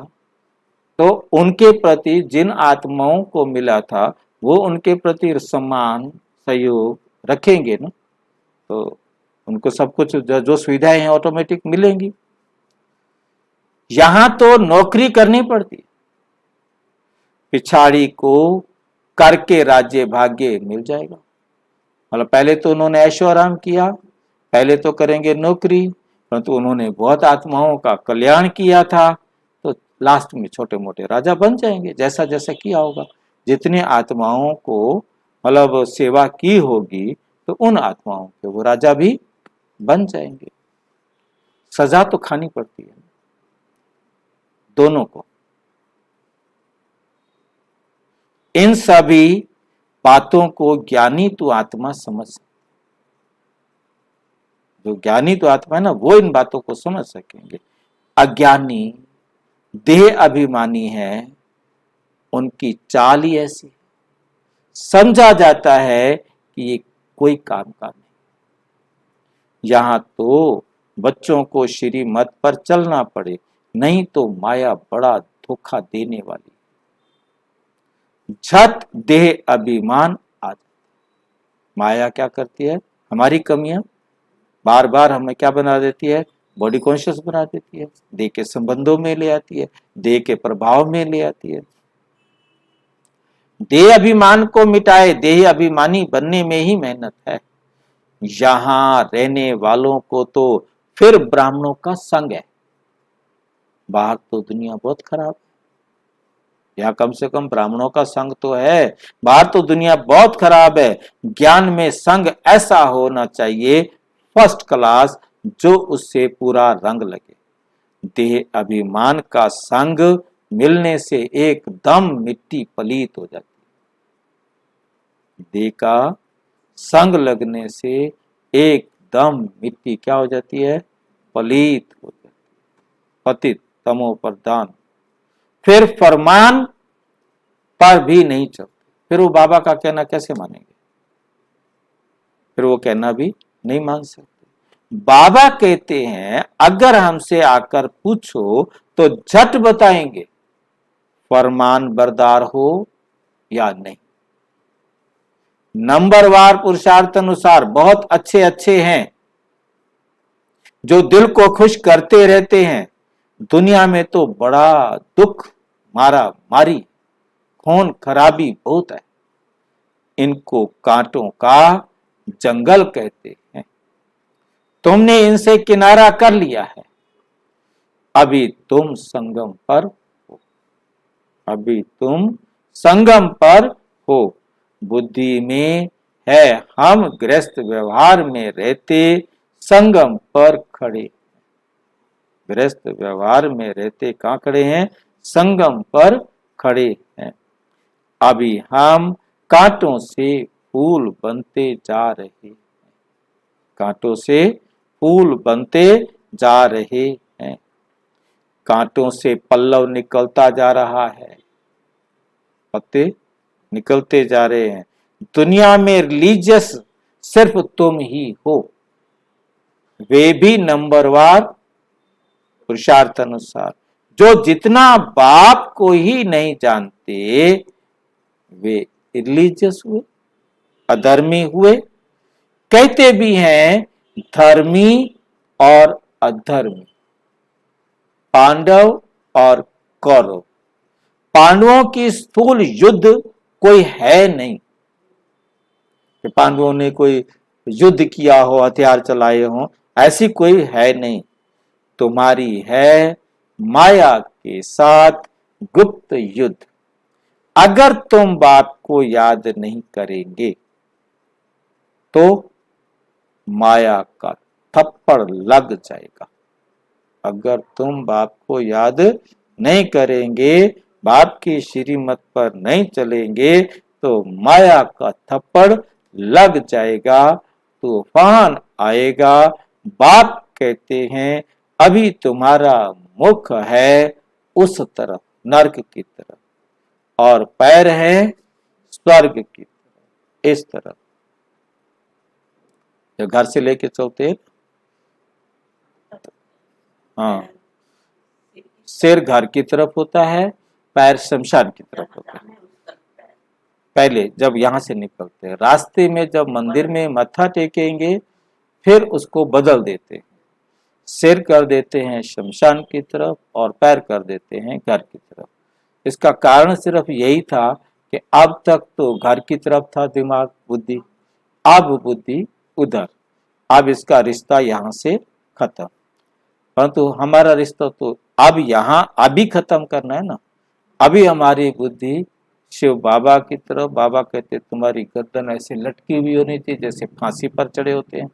तो उनके प्रति जिन आत्माओं को मिला था वो उनके प्रति सम्मान सहयोग रखेंगे ना, तो उनको सब कुछ जो सुविधाएं हैं ऑटोमेटिक मिलेंगी। यहां तो नौकरी करनी पड़ती, पिछाड़ी को करके राज्य भाग्य मिल जाएगा। मतलब पहले तो उन्होंने ऐशो आराम किया, पहले तो करेंगे नौकरी, परंतु उन्होंने बहुत आत्माओं का कल्याण किया था, तो लास्ट में छोटे मोटे राजा बन जाएंगे, जैसा जैसा किया होगा। जितने आत्माओं को मतलब सेवा की होगी तो उन आत्माओं के वो राजा भी बन जाएंगे। सजा तो खानी पड़ती है दोनों को। इन सभी बातों को ज्ञानी तो आत्मा समझ, जो ज्ञानी तो आत्मा है ना वो इन बातों को समझ सकेंगे। अज्ञानी देह अभिमानी है, उनकी चाल ही ऐसी, समझा जाता है कि ये कोई काम का नहीं, यहां तो बच्चों को श्रीमत पर चलना पड़े, नहीं तो माया बड़ा धोखा देने वाली। झट देह अभिमान आदि, माया क्या करती है, हमारी कमियां बार बार हमें क्या बना देती है, बॉडी कॉन्शियस बना देती है, देह के संबंधों में ले आती है, देह के प्रभाव में ले आती है। देह अभिमान को मिटाए, देह अभिमानी बनने में ही मेहनत है। यहां रहने वालों को तो फिर ब्राह्मणों का संग है। बाहर तो दुनिया बहुत खराब है, यहाँ कम से कम ब्राह्मणों का संग तो है। बाहर तो दुनिया बहुत खराब है। ज्ञान में संग ऐसा होना चाहिए फर्स्ट क्लास, जो उससे पूरा रंग लगे। देह अभिमान का संग मिलने से एकदम मिट्टी पलीत हो जाती है। देह का संग लगने से एकदम मिट्टी क्या हो जाती है, पलीत हो जाती है, पतित तमो प्रधान। फिर फरमान पर भी नहीं चलते, फिर वो बाबा का कहना कैसे मानेंगे, फिर वो कहना भी नहीं मान सकते। बाबा कहते हैं अगर हमसे आकर पूछो तो झट बताएंगे फरमान बरदार हो या नहीं। नंबरवार पुरुषार्थ अनुसार बहुत अच्छे अच्छे हैं जो दिल को खुश करते रहते हैं। दुनिया में तो बड़ा दुख, मारा मारी, खून खराबी बहुत है। इनको कांटों का जंगल कहते हैं। तुमने इनसे किनारा कर लिया है, अभी तुम संगम पर हो, अभी तुम संगम पर हो। बुद्धि में है हम गृहस्थ व्यवहार में रहते संगम पर खड़े। गृहस्थ व्यवहार में रहते कहां खड़े हैं, संगम पर खड़े हैं। अभी हम कांटों से फूल बनते जा रहे हैं, कांटों से फूल बनते जा रहे हैं। कांटों से पल्लव निकलता जा रहा है, पत्ते निकलते जा रहे हैं। दुनिया में रिलीजियस सिर्फ तुम ही हो, वे भी नंबरवार पुरुषार्थ अनुसार। जो जितना बाप को ही नहीं जानते वे रिलीजियस हुए, अधर्मी हुए। कहते भी हैं धर्मी और अधर्मी, पांडव और कौरव। पांडवों की स्थूल युद्ध कोई है नहीं कि पांडवों ने कोई युद्ध किया हो, हथियार चलाए हो, ऐसी कोई है नहीं। तुम्हारी है माया के साथ गुप्त युद्ध। अगर तुम बाप को याद नहीं करेंगे तो माया का थप्पड़ लग जाएगा। अगर तुम बाप को याद नहीं करेंगे, बाप की श्रीमत पर नहीं चलेंगे तो माया का थप्पड़ लग जाएगा, तूफान आएगा। बाप कहते हैं अभी तुम्हारा मुख है उस तरफ, नरक की तरफ, और पैर है स्वर्ग की तरफ, इस तरफ। जो घर से लेके चलते, हाँ, सिर घर की तरफ होता है, पैर शमशान की तरफ होता है। पहले जब यहां से निकलते हैं, रास्ते में जब मंदिर में मत्था टेकेंगे फिर उसको बदल देते हैं, सिर कर देते हैं शमशान की तरफ और पैर कर देते हैं घर की तरफ। इसका कारण सिर्फ यही था कि अब तक तो घर की तरफ था दिमाग बुद्धि, अब बुद्धि उधर, अब इसका रिश्ता यहां से खत्म। परंतु हमारा रिश्ता तो अब यहाँ अभी खत्म करना है ना। अभी हमारी बुद्धि शिव बाबा की तरफ, बाबा कहते तुम्हारी गर्दन ऐसे लटकी हुई होनी चाहिए जैसे फांसी पर चढ़े होते हैं,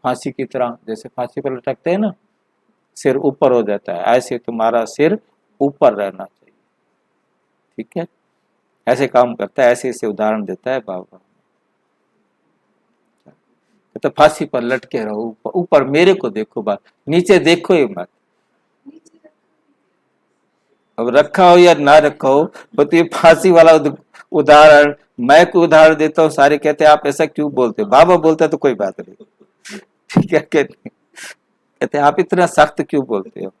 फांसी की तरह, जैसे फांसी पर लटकते हैं ना, सिर ऊपर हो जाता है, ऐसे तुम्हारा सिर ऊपर रहना चाहिए। ठीक है, ऐसे काम करता है, ऐसे ऐसे उदाहरण देता है बाबा। तो फांसी पर लटके रहो, ऊपर मेरे को देखो, बात नीचे देखो ही मत। अब रखा हो या ना रखा हो, तो ये फांसी वाला उदाहरण मैं को उदाहरण देता हूँ, सारे कहते हैं आप ऐसा क्यों बोलते हो, बाबा बोलता है तो कोई बात नहीं। ठीक है, कहते हैं आप इतना सख्त क्यों बोलते हो,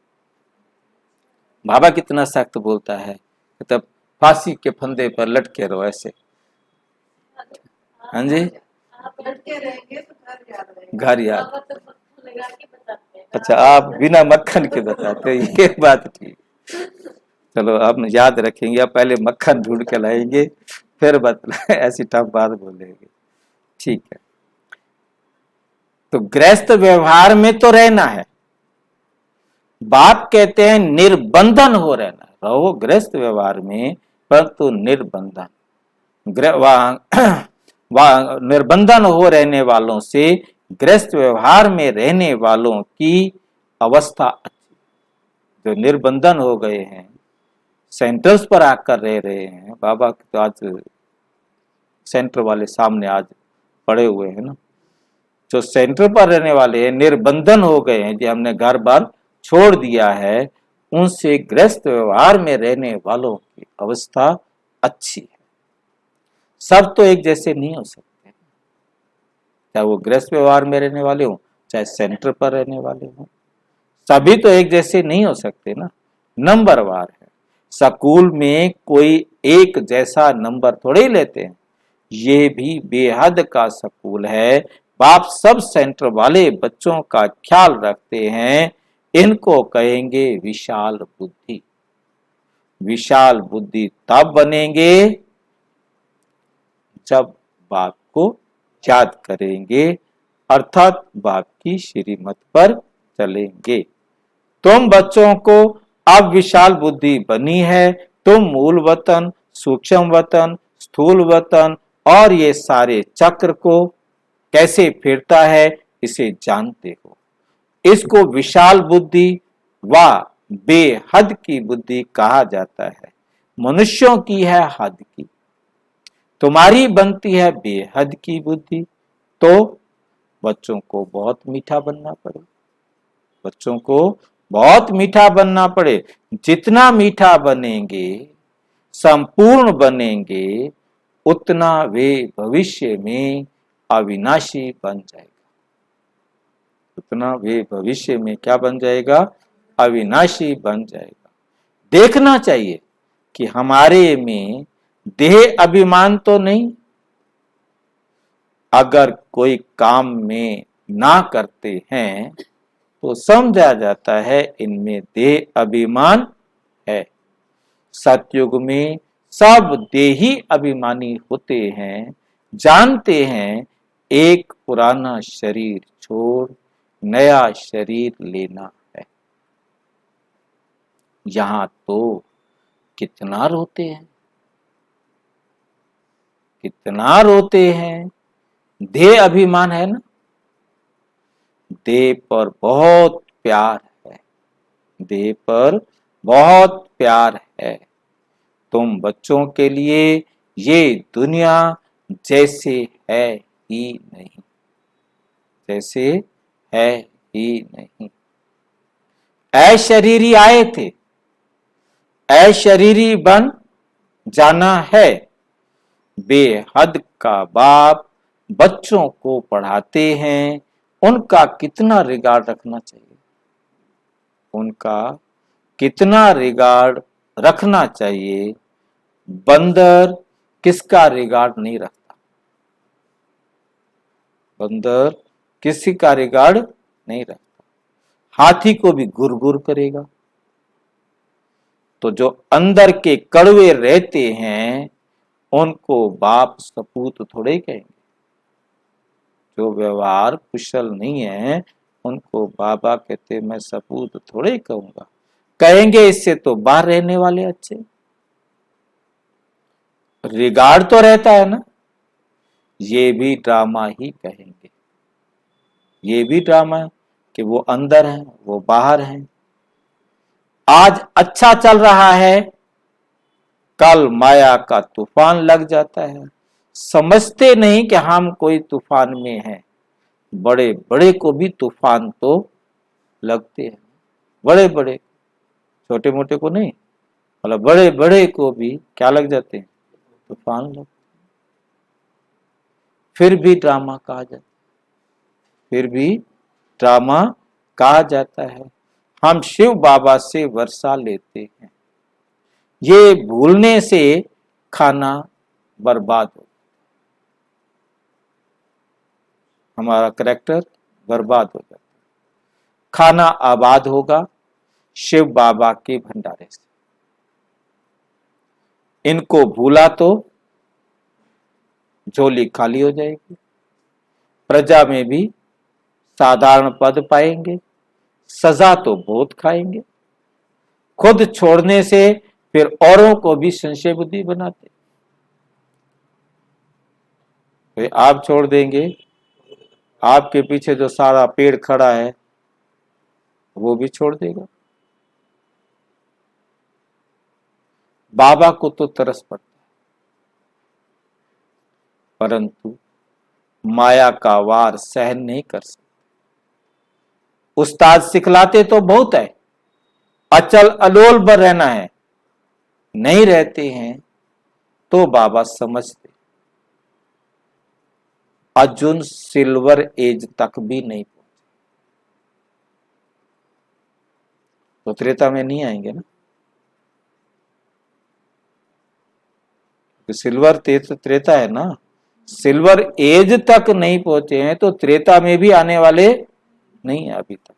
बाबा कितना सख्त बोलता है, कहते फांसी के फंदे पर लटके रहो ऐसे। हाँ जी, आप बैठते रहेंगे तो घर याद रहेगा। घर याद। बाबा तो मक्खन लगा के बताते हैं। अच्छा, आप बिना मक्खन के बताते हो, ये बात ठीक। चलो हम याद रखेंगे, आप पहले मक्खन ढूंढ के लाएंगे फिर बता, ऐसी टफ बात बोलेंगे। ठीक है, तो गृहस्थ व्यवहार में तो रहना है, बाप कहते हैं निर्बंधन हो रहना, रहो गृहस्थ व्यवहार में परंतु निर्बंधन। निर्बंधन हो रहने वालों से गृहस्थ व्यवहार में रहने वालों की अवस्था अच्छी। जो निर्बंधन हो गए हैं, सेंटर्स पर आकर रह रहे हैं, बाबा तो आज सेंटर वाले सामने आज पड़े हुए हैं ना, जो सेंटर पर रहने वाले हैं, निर्बंधन हो गए हैं, जो हमने घर बार छोड़ दिया है, उनसे गृहस्थ व्यवहार में रहने वालों की अवस्था अच्छी है। सब तो एक जैसे नहीं हो सकते, चाहे वो गृहस्थ व्यवहार में रहने वाले हो चाहे सेंटर पर रहने वाले हो, सभी तो एक जैसे नहीं हो सकते ना, नंबरवार है। स्कूल में कोई एक जैसा नंबर थोड़े ही लेते हैं, ये भी बेहद का स्कूल है। बाप सब सेंटर वाले बच्चों का ख्याल रखते हैं, इनको कहेंगे विशाल बुद्धि। विशाल बुद्धि तब बनेंगे जब बाप को याद करेंगे, अर्थात बाप की श्रीमत पर चलेंगे। तुम बच्चों को अब विशाल बुद्धि बनी है, तुम मूल वतन, सूक्ष्म वतन, स्थूल वतन और ये सारे चक्र को कैसे फिरता है इसे जानते हो। इसको विशाल बुद्धि व बेहद की बुद्धि कहा जाता है। मनुष्यों की है हद की, तुम्हारी बनती है बेहद की बुद्धि, तो बच्चों को बहुत मीठा बनना पड़े, बच्चों को बहुत मीठा बनना पड़े। जितना मीठा बनेंगे, संपूर्ण बनेंगे, उतना वे भविष्य में अविनाशी बन जाएगा। उतना वे भविष्य में क्या बन जाएगा? अविनाशी बन जाएगा। देखना चाहिए कि हमारे में देह अभिमान तो नहीं। अगर कोई काम में ना करते हैं तो समझा जाता है इनमें देह अभिमान है। सतयुग में सब देही अभिमानी होते हैं, जानते हैं एक पुराना शरीर छोड़ नया शरीर लेना है। यहां तो कितना रोते हैं, कितना रोते हैं। देह अभिमान है ना, देह पर बहुत प्यार है, देह पर बहुत प्यार है। तुम बच्चों के लिए ये दुनिया जैसे है ही नहीं, जैसे है ही नहीं। अशरीरी आए थे, अशरीरी बन जाना है। बेहद का बाप बच्चों को पढ़ाते हैं, उनका कितना रिगार्ड रखना चाहिए, उनका कितना रिगार्ड रखना चाहिए। बंदर किसका रिगार्ड नहीं रखता, बंदर किसी का रिगार्ड नहीं रखता। हाथी को भी गुर गुर करेगा। तो जो अंदर के कड़वे रहते हैं उनको बाप सपूत थोड़े कहेंगे। जो व्यवहार कुशल नहीं है उनको बाबा कहते मैं सपूत थोड़े कहूंगा, कहेंगे इससे तो बाहर रहने वाले अच्छे। रिगार्ड तो रहता है ना, ये भी ड्रामा ही कहेंगे, ये भी ड्रामा है कि वो अंदर है वो बाहर है। आज अच्छा चल रहा है, कल माया का तूफान लग जाता है। समझते नहीं कि हम कोई तूफान में हैं। बड़े बड़े को भी तूफान तो लगते हैं, बड़े बड़े, छोटे मोटे को नहीं, मतलब बड़े बड़े को भी क्या लग जाते हैं? तूफान लगते। फिर भी ड्रामा कहा जाता है, फिर भी ड्रामा कहा जाता है। हम शिव बाबा से वर्षा लेते हैं, ये भूलने से खाना बर्बाद हो। हमारा करेक्टर बर्बाद हो जाता है। खाना आबाद होगा शिव बाबा के भंडारे से। इनको भूला तो झोली खाली हो जाएगी, प्रजा में भी साधारण पद पाएंगे, सजा तो बहुत खाएंगे। खुद छोड़ने से फिर औरों को भी संशय बुद्धि बनाते। तो आप छोड़ देंगे, आपके पीछे जो सारा पेड़ खड़ा है वो भी छोड़ देगा। बाबा को तो तरस पड़ता है, परंतु माया का वार सहन नहीं कर सकते। उस्ताद सिखलाते तो बहुत है, अचल अलोल पर रहना है, नहीं रहते हैं तो बाबा समझते। अर्जुन सिल्वर एज तक भी नहीं पहुंचे, तो त्रेता में नहीं आएंगे ना। तो सिल्वर त्रेता है ना, सिल्वर एज तक नहीं पहुंचे हैं तो त्रेता में भी आने वाले नहीं है अभी तक।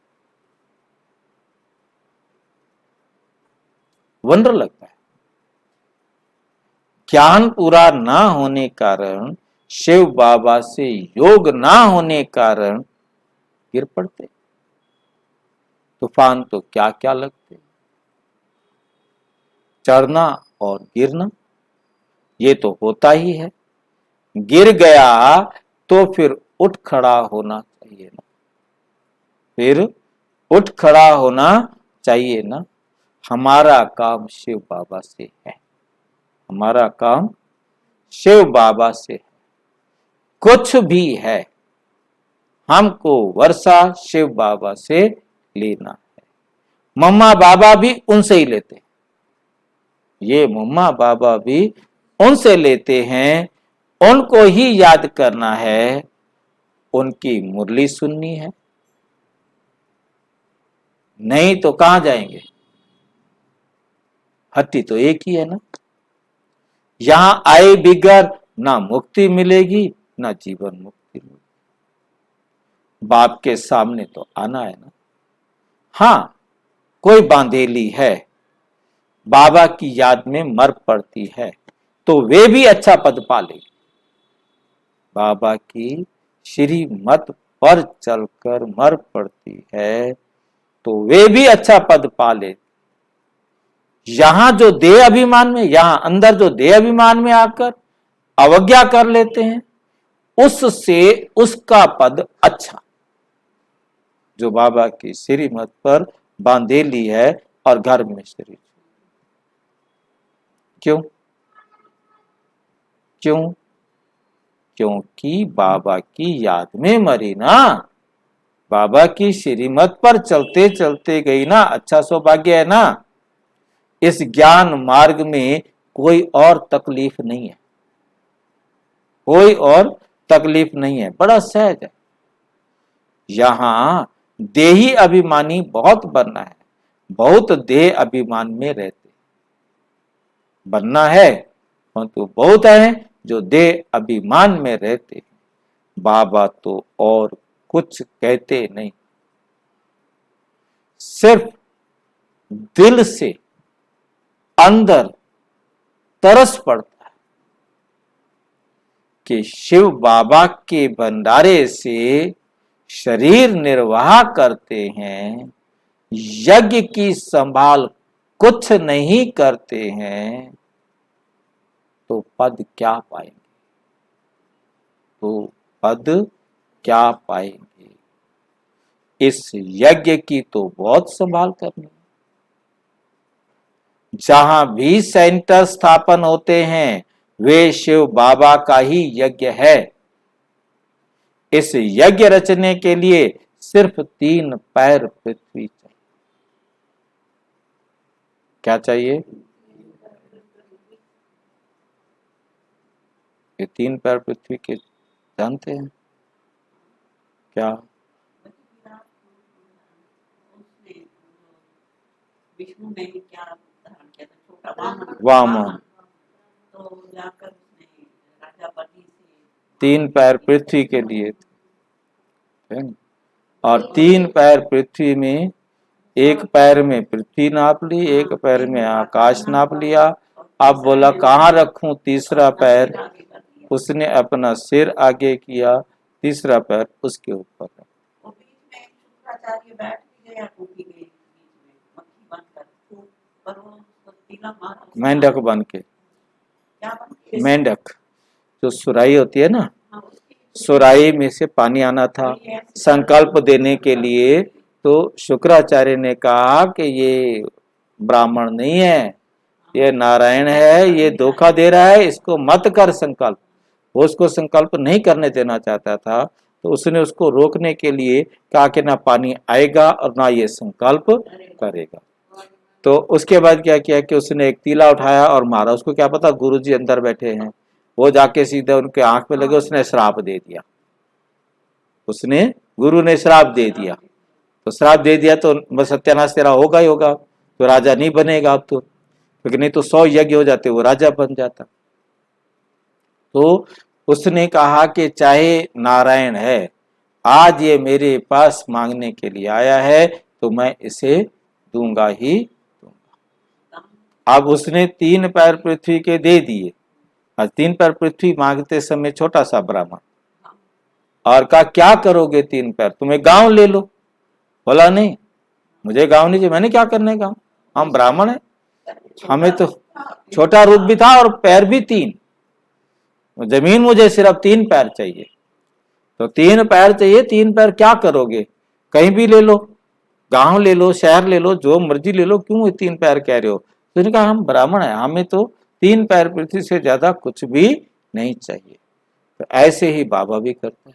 वंडर लगता है। ज्ञान पूरा ना होने कारण, शिव बाबा से योग ना होने कारण गिर पड़ते। तूफान तो क्या क्या लगते, चढ़ना और गिरना ये तो होता ही है। गिर गया तो फिर उठ खड़ा होना चाहिए ना, फिर उठ खड़ा होना चाहिए ना। हमारा काम शिव बाबा से है, हमारा काम शिव बाबा से है। कुछ भी है हमको वर्षा शिव बाबा से लेना है। मम्मा बाबा भी उनसे ही लेते हैं, ये मम्मा बाबा भी उनसे लेते हैं। उनको ही याद करना है, उनकी मुरली सुननी है, नहीं तो कहां जाएंगे। हट्टी तो एक ही है ना। यहां आए बिगर ना मुक्ति मिलेगी ना जीवन मुक्ति मिलेगी। बाप के सामने तो आना है ना। हां, कोई बांधेली है, बाबा की याद में मर पड़ती है तो वे भी अच्छा पद पा लेगी। बाबा की श्रीमत पर चलकर मर पड़ती है तो वे भी अच्छा पद पा ले। यहां जो देह अभिमान में, यहां अंदर जो देह अभिमान में आकर अवज्ञा कर लेते हैं, उससे उसका पद अच्छा जो बाबा की श्रीमत पर बांधेली है और घर में शरीर। क्यों क्यों? क्योंकि बाबा की याद में मरी ना, बाबा की श्रीमत पर चलते चलते गई ना। अच्छा सौभाग्य है ना। इस ज्ञान मार्ग में कोई और तकलीफ नहीं है, कोई और तकलीफ नहीं है, बड़ा सहज है। यहां देही अभिमानी बहुत बनना है, बहुत देह अभिमान में रहते बनना है, परंतु तो बहुत है जो देह अभिमान में रहते। बाबा तो और कुछ कहते नहीं, सिर्फ दिल से अंदर तरस पड़ता है कि शिव बाबा के भंडारे से शरीर निर्वाह करते हैं, यज्ञ की संभाल कुछ नहीं करते हैं तो पद क्या पाएंगे, तो पद क्या पाएंगे। इस यज्ञ की तो बहुत संभाल करनी। जहां भी सेंटर स्थापन होते हैं वे शिव बाबा का ही यज्ञ है। इस यज्ञ रचने के लिए सिर्फ 3 पैर पृथ्वी चाहिए। क्या चाहिए? ये 3 पैर पृथ्वी के जानते हैं क्या? विष्णु ने क्या धारण किया था? छोटा वामन। तो जाकर उसने राजा बलि से 3 पैर पृथ्वी के लिए थे। है ना? और 3 पैर पृथ्वी में, एक पैर में पृथ्वी नाप ली, एक पैर में आकाश नाप लिया। अब बोला कहाँ रखूं तीसरा पैर? आगे कर दिया। उसने अपना सिर आगे किया, तीसरा पैर उसके ऊपर रखा। वो बीच में एक शुक्राचार्य बैठ भी गया, टूटी गई बीच में मक्खी बनकर, तो पर वो उसको तीला मारा उसने। मेंढक बन के, क्या बन के? मेंढक जो सुराही होती है ना, हाँ, उसकी सुराही में से पानी आना था संकल्प देने के लिए। तो शुक्राचार्य ने कहा कि ये ब्राह्मण नहीं है, ये नारायण है, ये धोखा दे रहा है, इसको मत कर संकल्प। वो उसको संकल्प नहीं करने देना चाहता था, तो उसने उसको रोकने के लिए कहा कि ना पानी आएगा और ना ये संकल्प करेगा। तो उसके बाद क्या किया कि उसने एक तीला उठाया और मारा। उसको क्या पता गुरुजी अंदर बैठे हैं, वो जाके सीधे उनके आंख पे लगे, उसने श्राप दे दिया। उसने, गुरु ने श्राप दे दिया, तो श्राप दे दिया तो बस सत्यानाश तेरा होगा ही होगा, तो राजा नहीं बनेगा अब तो, क्योंकि नहीं तो 100 यज्ञ हो जाते, वो राजा बन जाता। तो उसने कहा कि चाहे नारायण है, आज ये मेरे पास मांगने के लिए आया है, तो मैं इसे दूंगा ही दूंगा। अब उसने 3 पैर पृथ्वी के दे दिए। आज 3 पैर पृथ्वी मांगते समय छोटा सा ब्राह्मण, और कहा क्या करोगे 3 पैर? तुम्हें गांव ले लो। बोला नहीं, मुझे गांव नहीं चाहिए, मैंने क्या करने गांव, हम ब्राह्मण हैं, हमें तो छोटा रूप भी था और पैर भी 3, जमीन मुझे सिर्फ 3 पैर चाहिए। तो 3 पैर चाहिए, 3 पैर क्या करोगे? कहीं भी ले लो, गांव ले लो, शहर ले लो, जो मर्जी ले लो, क्यों ये 3 पैर कह रहे हो? तो उन्होंने कहा हम ब्राह्मण हैं, हमें तो 3 पैर पृथ्वी से ज्यादा कुछ भी नहीं चाहिए। तो ऐसे ही बाबा भी करते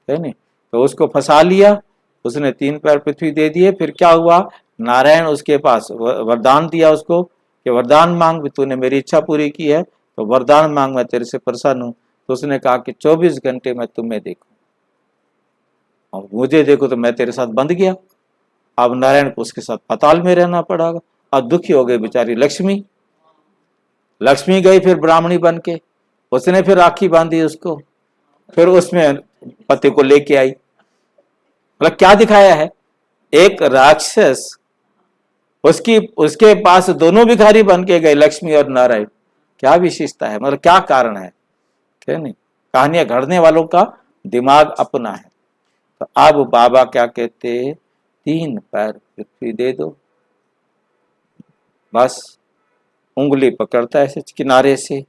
है नहीं? तो उसको फंसा लिया, उसने 3 पैर पृथ्वी दे दिए। फिर क्या हुआ, नारायण उसके पास वरदान दिया उसको कि वरदान मांग, तूने मेरी इच्छा पूरी की है तो वरदान मांग, मैं तेरे से प्रसन्न हूं। तो उसने कहा कि 24 घंटे मैं तुम्हें देखूं और मुझे देखो तो मैं तेरे साथ बंध गया। अब नारायण को उसके साथ पाताल में रहना पड़ेगा। अब दुखी हो गई बेचारी लक्ष्मी। लक्ष्मी गई फिर ब्राह्मणी बन के, उसने फिर राखी बांधी उसको, फिर उसमें पति को लेके आई। मतलब क्या दिखाया है, एक राक्षस, उसकी उसके पास दोनों भिखारी बन के गए, लक्ष्मी और नारायण। क्या विशेषता है, मतलब क्या कारण है, क्या नहीं? कहानियां घड़ने वालों का दिमाग अपना है। तो अब बाबा क्या कहते, 3 पैर पृथ्वी दे दो, बस उंगली पकड़ता है ऐसे किनारे से।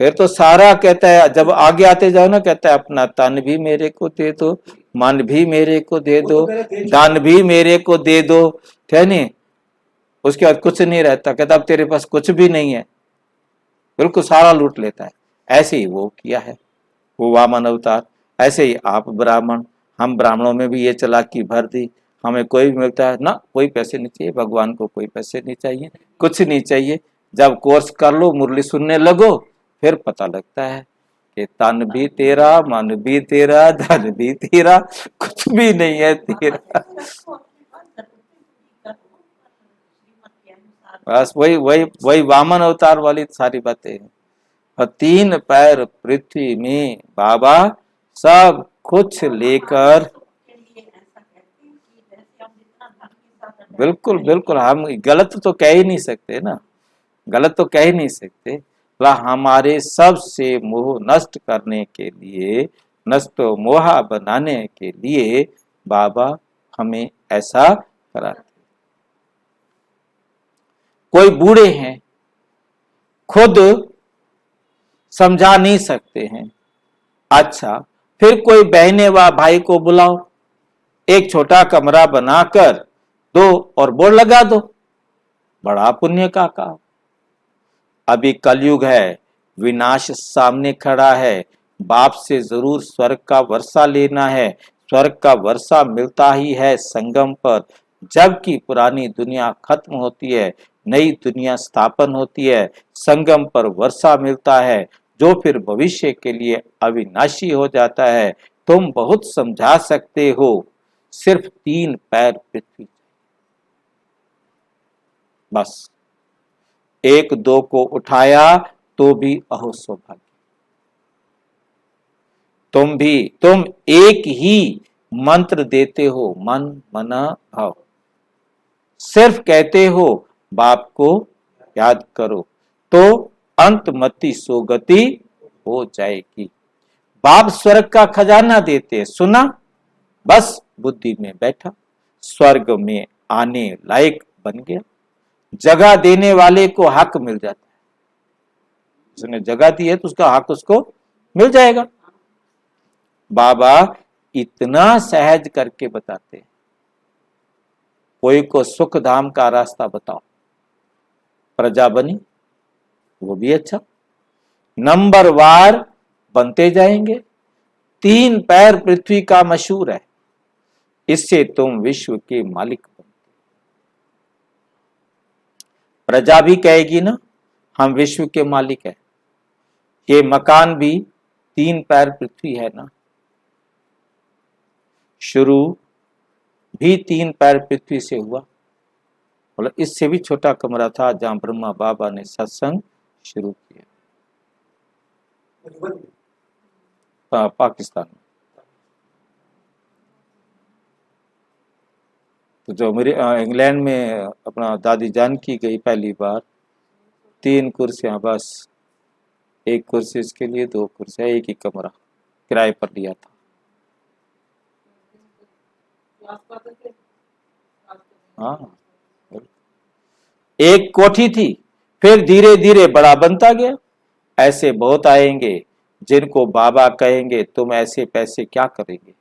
फिर तो सारा कहता है, जब आगे आते जाओ ना, कहता है अपना तन भी मेरे को दे दो, मन भी मेरे को दे दो, धन भी मेरे को दे दो, है नहीं? उसके बाद कुछ नहीं रहता, कहता अब तेरे पास कुछ भी नहीं है, बिल्कुल सारा लूट लेता है। ऐसे ही वो किया है, वो वामन अवतार। ऐसे ही आप ब्राह्मण, हम ब्राह्मणों में भी ये चालाकी भर दी, हमें कोई भी मिलता है ना, कोई पैसे नहीं चाहिए, भगवान को कोई पैसे नहीं चाहिए, कुछ नहीं चाहिए। जब कोर्स कर लो, मुरली सुनने लगो, फिर पता लगता है कि तन भी तेरा, मन भी तेरा, धन भी तेरा, कुछ भी नहीं है तेरा। बस वही वही वही वामन अवतार वाली सारी बातें हैं। और 3 पैर पृथ्वी में बाबा सब कुछ लेकर, बिल्कुल बिल्कुल, हम गलत तो कह ही नहीं सकते ना, गलत तो कह ही नहीं सकते। हमारे सबसे मोह नष्ट करने के लिए, नष्ट मोहा बनाने के लिए बाबा हमें ऐसा कराते। कोई बूढ़े हैं, खुद समझा नहीं सकते हैं, अच्छा फिर कोई बहने व भाई को बुलाओ, एक छोटा कमरा बनाकर दो और बोर्ड लगा दो, बड़ा पुण्य का काम। अभी कलयुग है, विनाश सामने खड़ा है, बाप से जरूर स्वर्ग का वर्षा लेना है। स्वर्ग का वर्षा मिलता ही है संगम पर, जबकि पुरानी दुनिया खत्म होती है, नई दुनिया स्थापन होती है। संगम पर वर्षा मिलता है, जो फिर भविष्य के लिए अविनाशी हो जाता है। तुम बहुत समझा सकते हो, सिर्फ 3 पैर पृथ्वी, बस 1 2 को उठाया तो भी अहो सौभाग्य। तुम एक ही मंत्र देते हो, मन मना भाव, सिर्फ कहते हो बाप को याद करो तो अंतमति सोगति हो जाएगी। बाप स्वर्ग का खजाना देते, सुना, बस बुद्धि में बैठा, स्वर्ग में आने लायक बन गया। जगह देने वाले को हक मिल जाता है, उसने जगह दी है तो उसका हक उसको मिल जाएगा। बाबा इतना सहज करके बताते हैं। कोई को सुख धाम का रास्ता बताओ, प्रजा बनी, वो भी अच्छा, नंबर वार बनते जाएंगे। 3 पैर पृथ्वी का मशहूर है, इससे तुम विश्व के मालिक बनते। प्रजा भी कहेगी ना हम विश्व के मालिक हैं। ये मकान भी 3 पैर पृथ्वी है ना, शुरू भी 3 पैर पृथ्वी से हुआ। बोला इससे भी छोटा कमरा था जहां ब्रह्मा बाबा ने सत्संग शुरू किया, पाकिस्तान में। तो जो मेरे इंग्लैंड में अपना दादी जान की गई पहली बार, 3 कुर्सियां बस, 1 कुर्सी इसके लिए, 2 कुर्सियां, एक ही कमरा किराए पर लिया था। हाँ, एक कोठी थी, फिर धीरे धीरे बड़ा बनता गया। ऐसे बहुत आएंगे जिनको बाबा कहेंगे तुम ऐसे पैसे क्या करेंगे,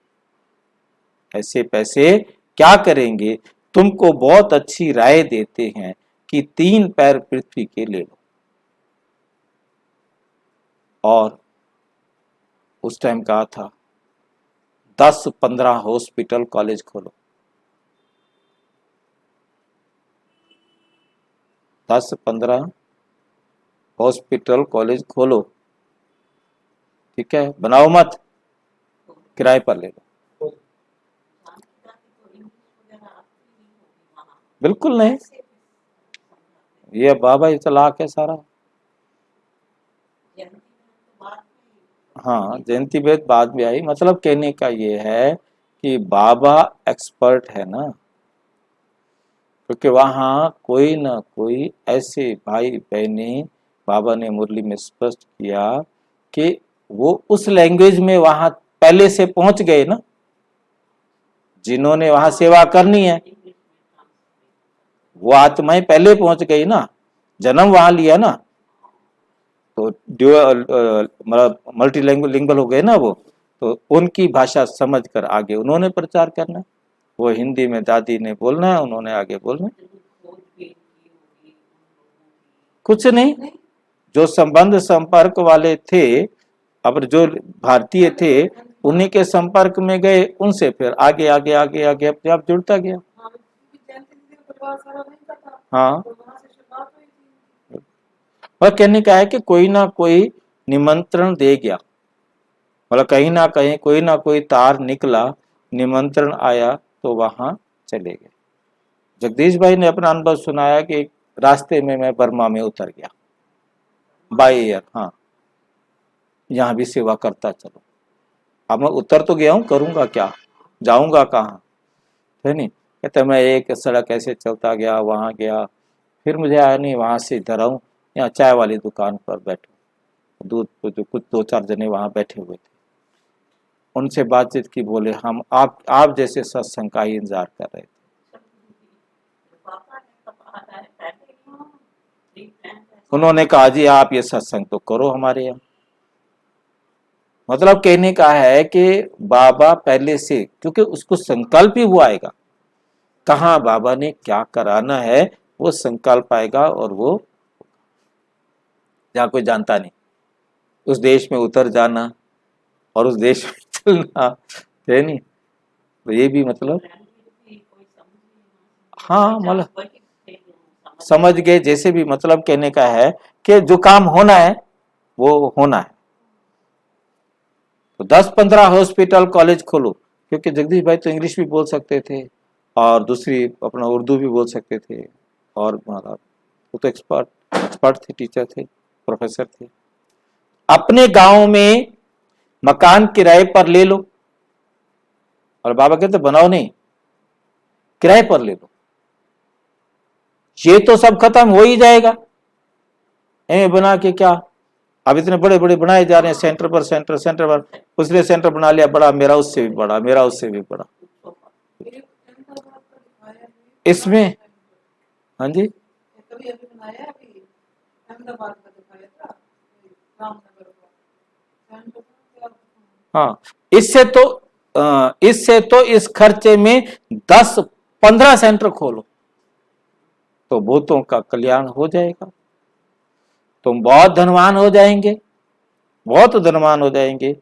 ऐसे पैसे क्या करेंगे, तुमको बहुत अच्छी राय देते हैं कि 3 पैर पृथ्वी के ले लो। और उस टाइम कहा था 10-15 हॉस्पिटल कॉलेज खोलो, 10-15 हॉस्पिटल कॉलेज खोलो, ठीक है, बनाओ मत, किराए पर ले लो। बिल्कुल नहीं, ये बाबा ही चलाक है सारा। हाँ, जयंती बेद बाद में आई, मतलब कहने का ये है कि बाबा एक्सपर्ट है ना, क्योंकि वहां कोई ना कोई ऐसे भाई बहने, बाबा ने मुरली में स्पष्ट किया कि वो उस लैंग्वेज में वहां पहले से पहुंच गए ना, जिन्होंने वहां सेवा करनी है, वो आत्माएं पहले पहुंच गई ना, जन्म वहां लिया ना, तो मल्टी लिंगुअल हो गए ना वो, तो उनकी भाषा समझ कर आगे उन्होंने प्रचार करना। वो हिंदी में दादी ने बोलना है, उन्होंने आगे बोलना। कुछ नहीं, जो संबंध संपर्क वाले थे, अब जो भारतीय थे उन्हीं के संपर्क में गए, उनसे फिर आगे आगे आगे आगे अपने आप जुड़ता गया। हाँ, और कहने का है कि कोई ना कोई निमंत्रण दे गया, मतलब कहीं ना कहीं कोई ना कोई तार निकला, निमंत्रण आया तो वहां चले गए। जगदीश भाई ने अपना अनुभव सुनाया कि रास्ते में मैं बर्मा में उतर गया बाय एयर, हाँ, यहाँ भी सेवा करता चलो। अब मैं उतर तो गया हूँ, करूंगा क्या, जाऊंगा कहाँ, है नहीं। कहते मैं एक सड़क ऐसे चलता गया, वहां गया, फिर मुझे आया नहीं, वहां से इधर आऊं, यहाँ चाय वाली दुकान पर बैठो, दूध जो कुछ 2-4 जने वहां बैठे हुए थे, उनसे बातचीत की, बोले हम आप जैसे सत्संग का ही इंतजार कर रहे थे। उन्होंने कहा जी आप ये सत्संग तो करो हमारे यहाँ। मतलब कहने का है कि बाबा पहले से, क्योंकि उसको संकल्प ही वो आएगा, कहाँ बाबा ने क्या कराना है वो संकल्प आएगा, और वो जहाँ कोई जानता नहीं, उस देश में उतर जाना और उस देश में चलना, है नहीं, तो ये भी मतलब, हाँ, मतलब समझ गए जैसे भी, मतलब कहने का है कि जो काम होना है वो होना है। तो 10-15 हॉस्पिटल कॉलेज खोलो, क्योंकि जगदीश भाई तो इंग्लिश भी बोल सकते थे और दूसरी अपना उर्दू भी बोल सकते थे, और वो तो एक्सपर्ट थे, टीचर थे, प्रोफेसर थे। अपने गांव में मकान किराए पर ले लो, और बाबा कहते बनाओ नहीं, किराए पर ले लो। ये तो सब खत्म हो ही जाएगा, बना के क्या। अब इतने बड़े बड़े बनाए जा रहे हैं, सेंटर पर सेंटर, सेंटर पर, उसने सेंटर बना लिया बड़ा, मेरा उससे भी बड़ा, मेरा उससे भी बड़ा। इसमें हाँ जी, कभी अभी बनाया अभी अहमदाबाद का दिखाया था रामनगर का। हाँ, इससे तो इस खर्चे में 10-15 सेंटर खोलो तो भूतों का कल्याण हो जाएगा। तुम बहुत धनवान हो जाएंगे, बहुत धनवान हो जाएंगे।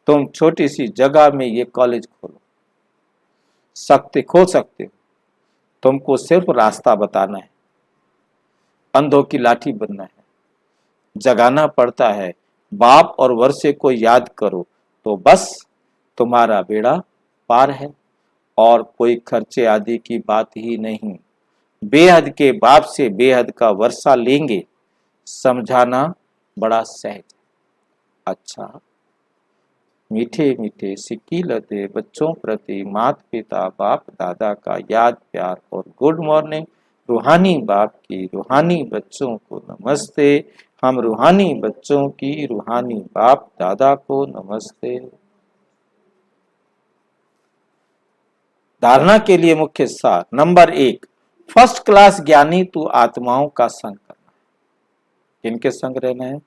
तुम छोटी सी जगह में ये कॉलेज खोलो, खोल सकते हो। तुमको सिर्फ रास्ता बताना है, अंधों की लाठी बनना है, जगाना पड़ता है। बाप और वर्षे को याद करो तो बस तुम्हारा बेड़ा पार है, और कोई खर्चे आदि की बात ही नहीं। बेहद के बाप से बेहद का वर्षा लेंगे, समझाना बड़ा सहज। अच्छा, मीठे मीठे सिक्की लदे बच्चों प्रति माता पिता बाप दादा का याद प्यार और गुड मॉर्निंग। रूहानी बाप की रूहानी बच्चों को नमस्ते। हम रूहानी बच्चों की रूहानी बाप दादा को नमस्ते। धारणा के लिए मुख्य सार नंबर 1, फर्स्ट क्लास ज्ञानी तू आत्माओं का संग करना। किनके संग रहना है?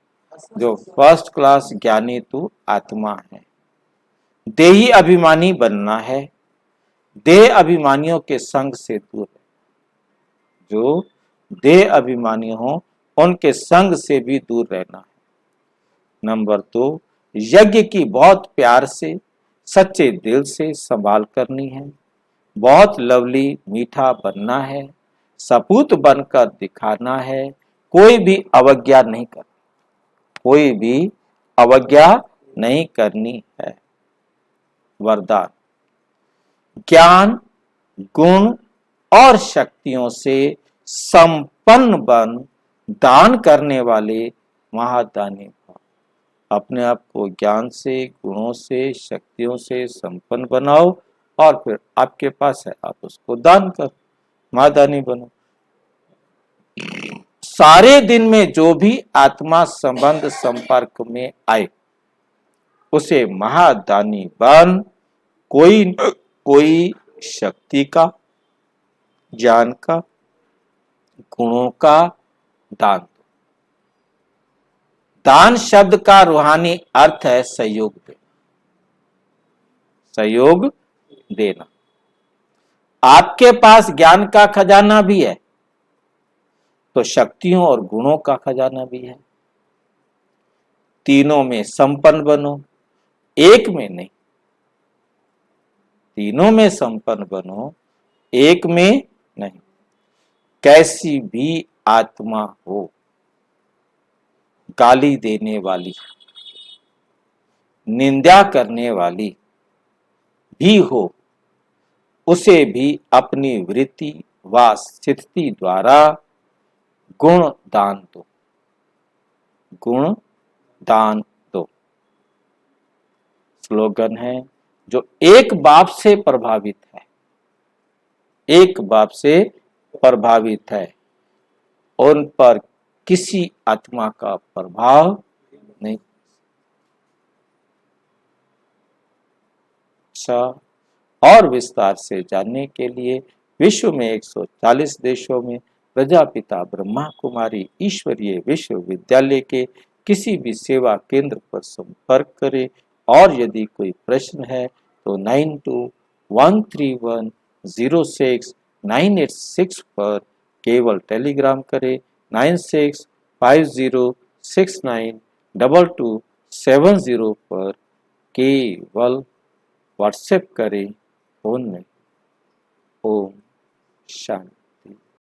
जो फर्स्ट क्लास ज्ञानी तू आत्मा है। देही अभिमानी बनना है, देह अभिमानियों के संग से दूर है। जो देह अभिमानी हो उनके संग से भी दूर रहना है। नंबर 2, यज्ञ की बहुत प्यार से सच्चे दिल से संभाल करनी है। बहुत लवली मीठा बनना है, सपूत बनकर दिखाना है। कोई भी अवज्ञा नहीं करनी, कोई भी अवज्ञा नहीं करनी है। वरदान, ज्ञान गुण और शक्तियों से संपन्न बन दान करने वाले महादानी भव। अपने आप को ज्ञान से गुणों से शक्तियों से संपन्न बनाओ, और फिर आपके पास है आप उसको दान करो, महादानी बनो। सारे दिन में जो भी आत्मा संबंध संपर्क में आए उसे महादानी बन कोई शक्ति का, ज्ञान का, गुणों का दान दो। दान शब्द का रूहानी अर्थ है सहयोग देना, सहयोग देना। आपके पास ज्ञान का खजाना भी है तो शक्तियों और गुणों का खजाना भी है। तीनों में संपन्न बनो, एक में नहीं। तीनों में संपन्न बनो, एक में नहीं। कैसी भी आत्मा हो, गाली देने वाली, निंदा करने वाली भी हो, उसे भी अपनी वृत्ति व स्थिति द्वारा गुण दान दो, गुण दान दो। स्लोगन है, जो एक बाप से प्रभावित है, एक बाप से प्रभावित है, उन पर किसी आत्मा का प्रभाव नहीं। अच्छा, और विस्तार से जानने के लिए विश्व में 140 देशों में प्रजापिता ब्रह्मा कुमारी ईश्वरीय विश्वविद्यालय के किसी भी सेवा केंद्र पर संपर्क करें, और यदि कोई प्रश्न है तो 9213106986 पर केवल टेलीग्राम करें। 9650692270 पर केवल व्हाट्सएप करें, फोन में। ओम शांति।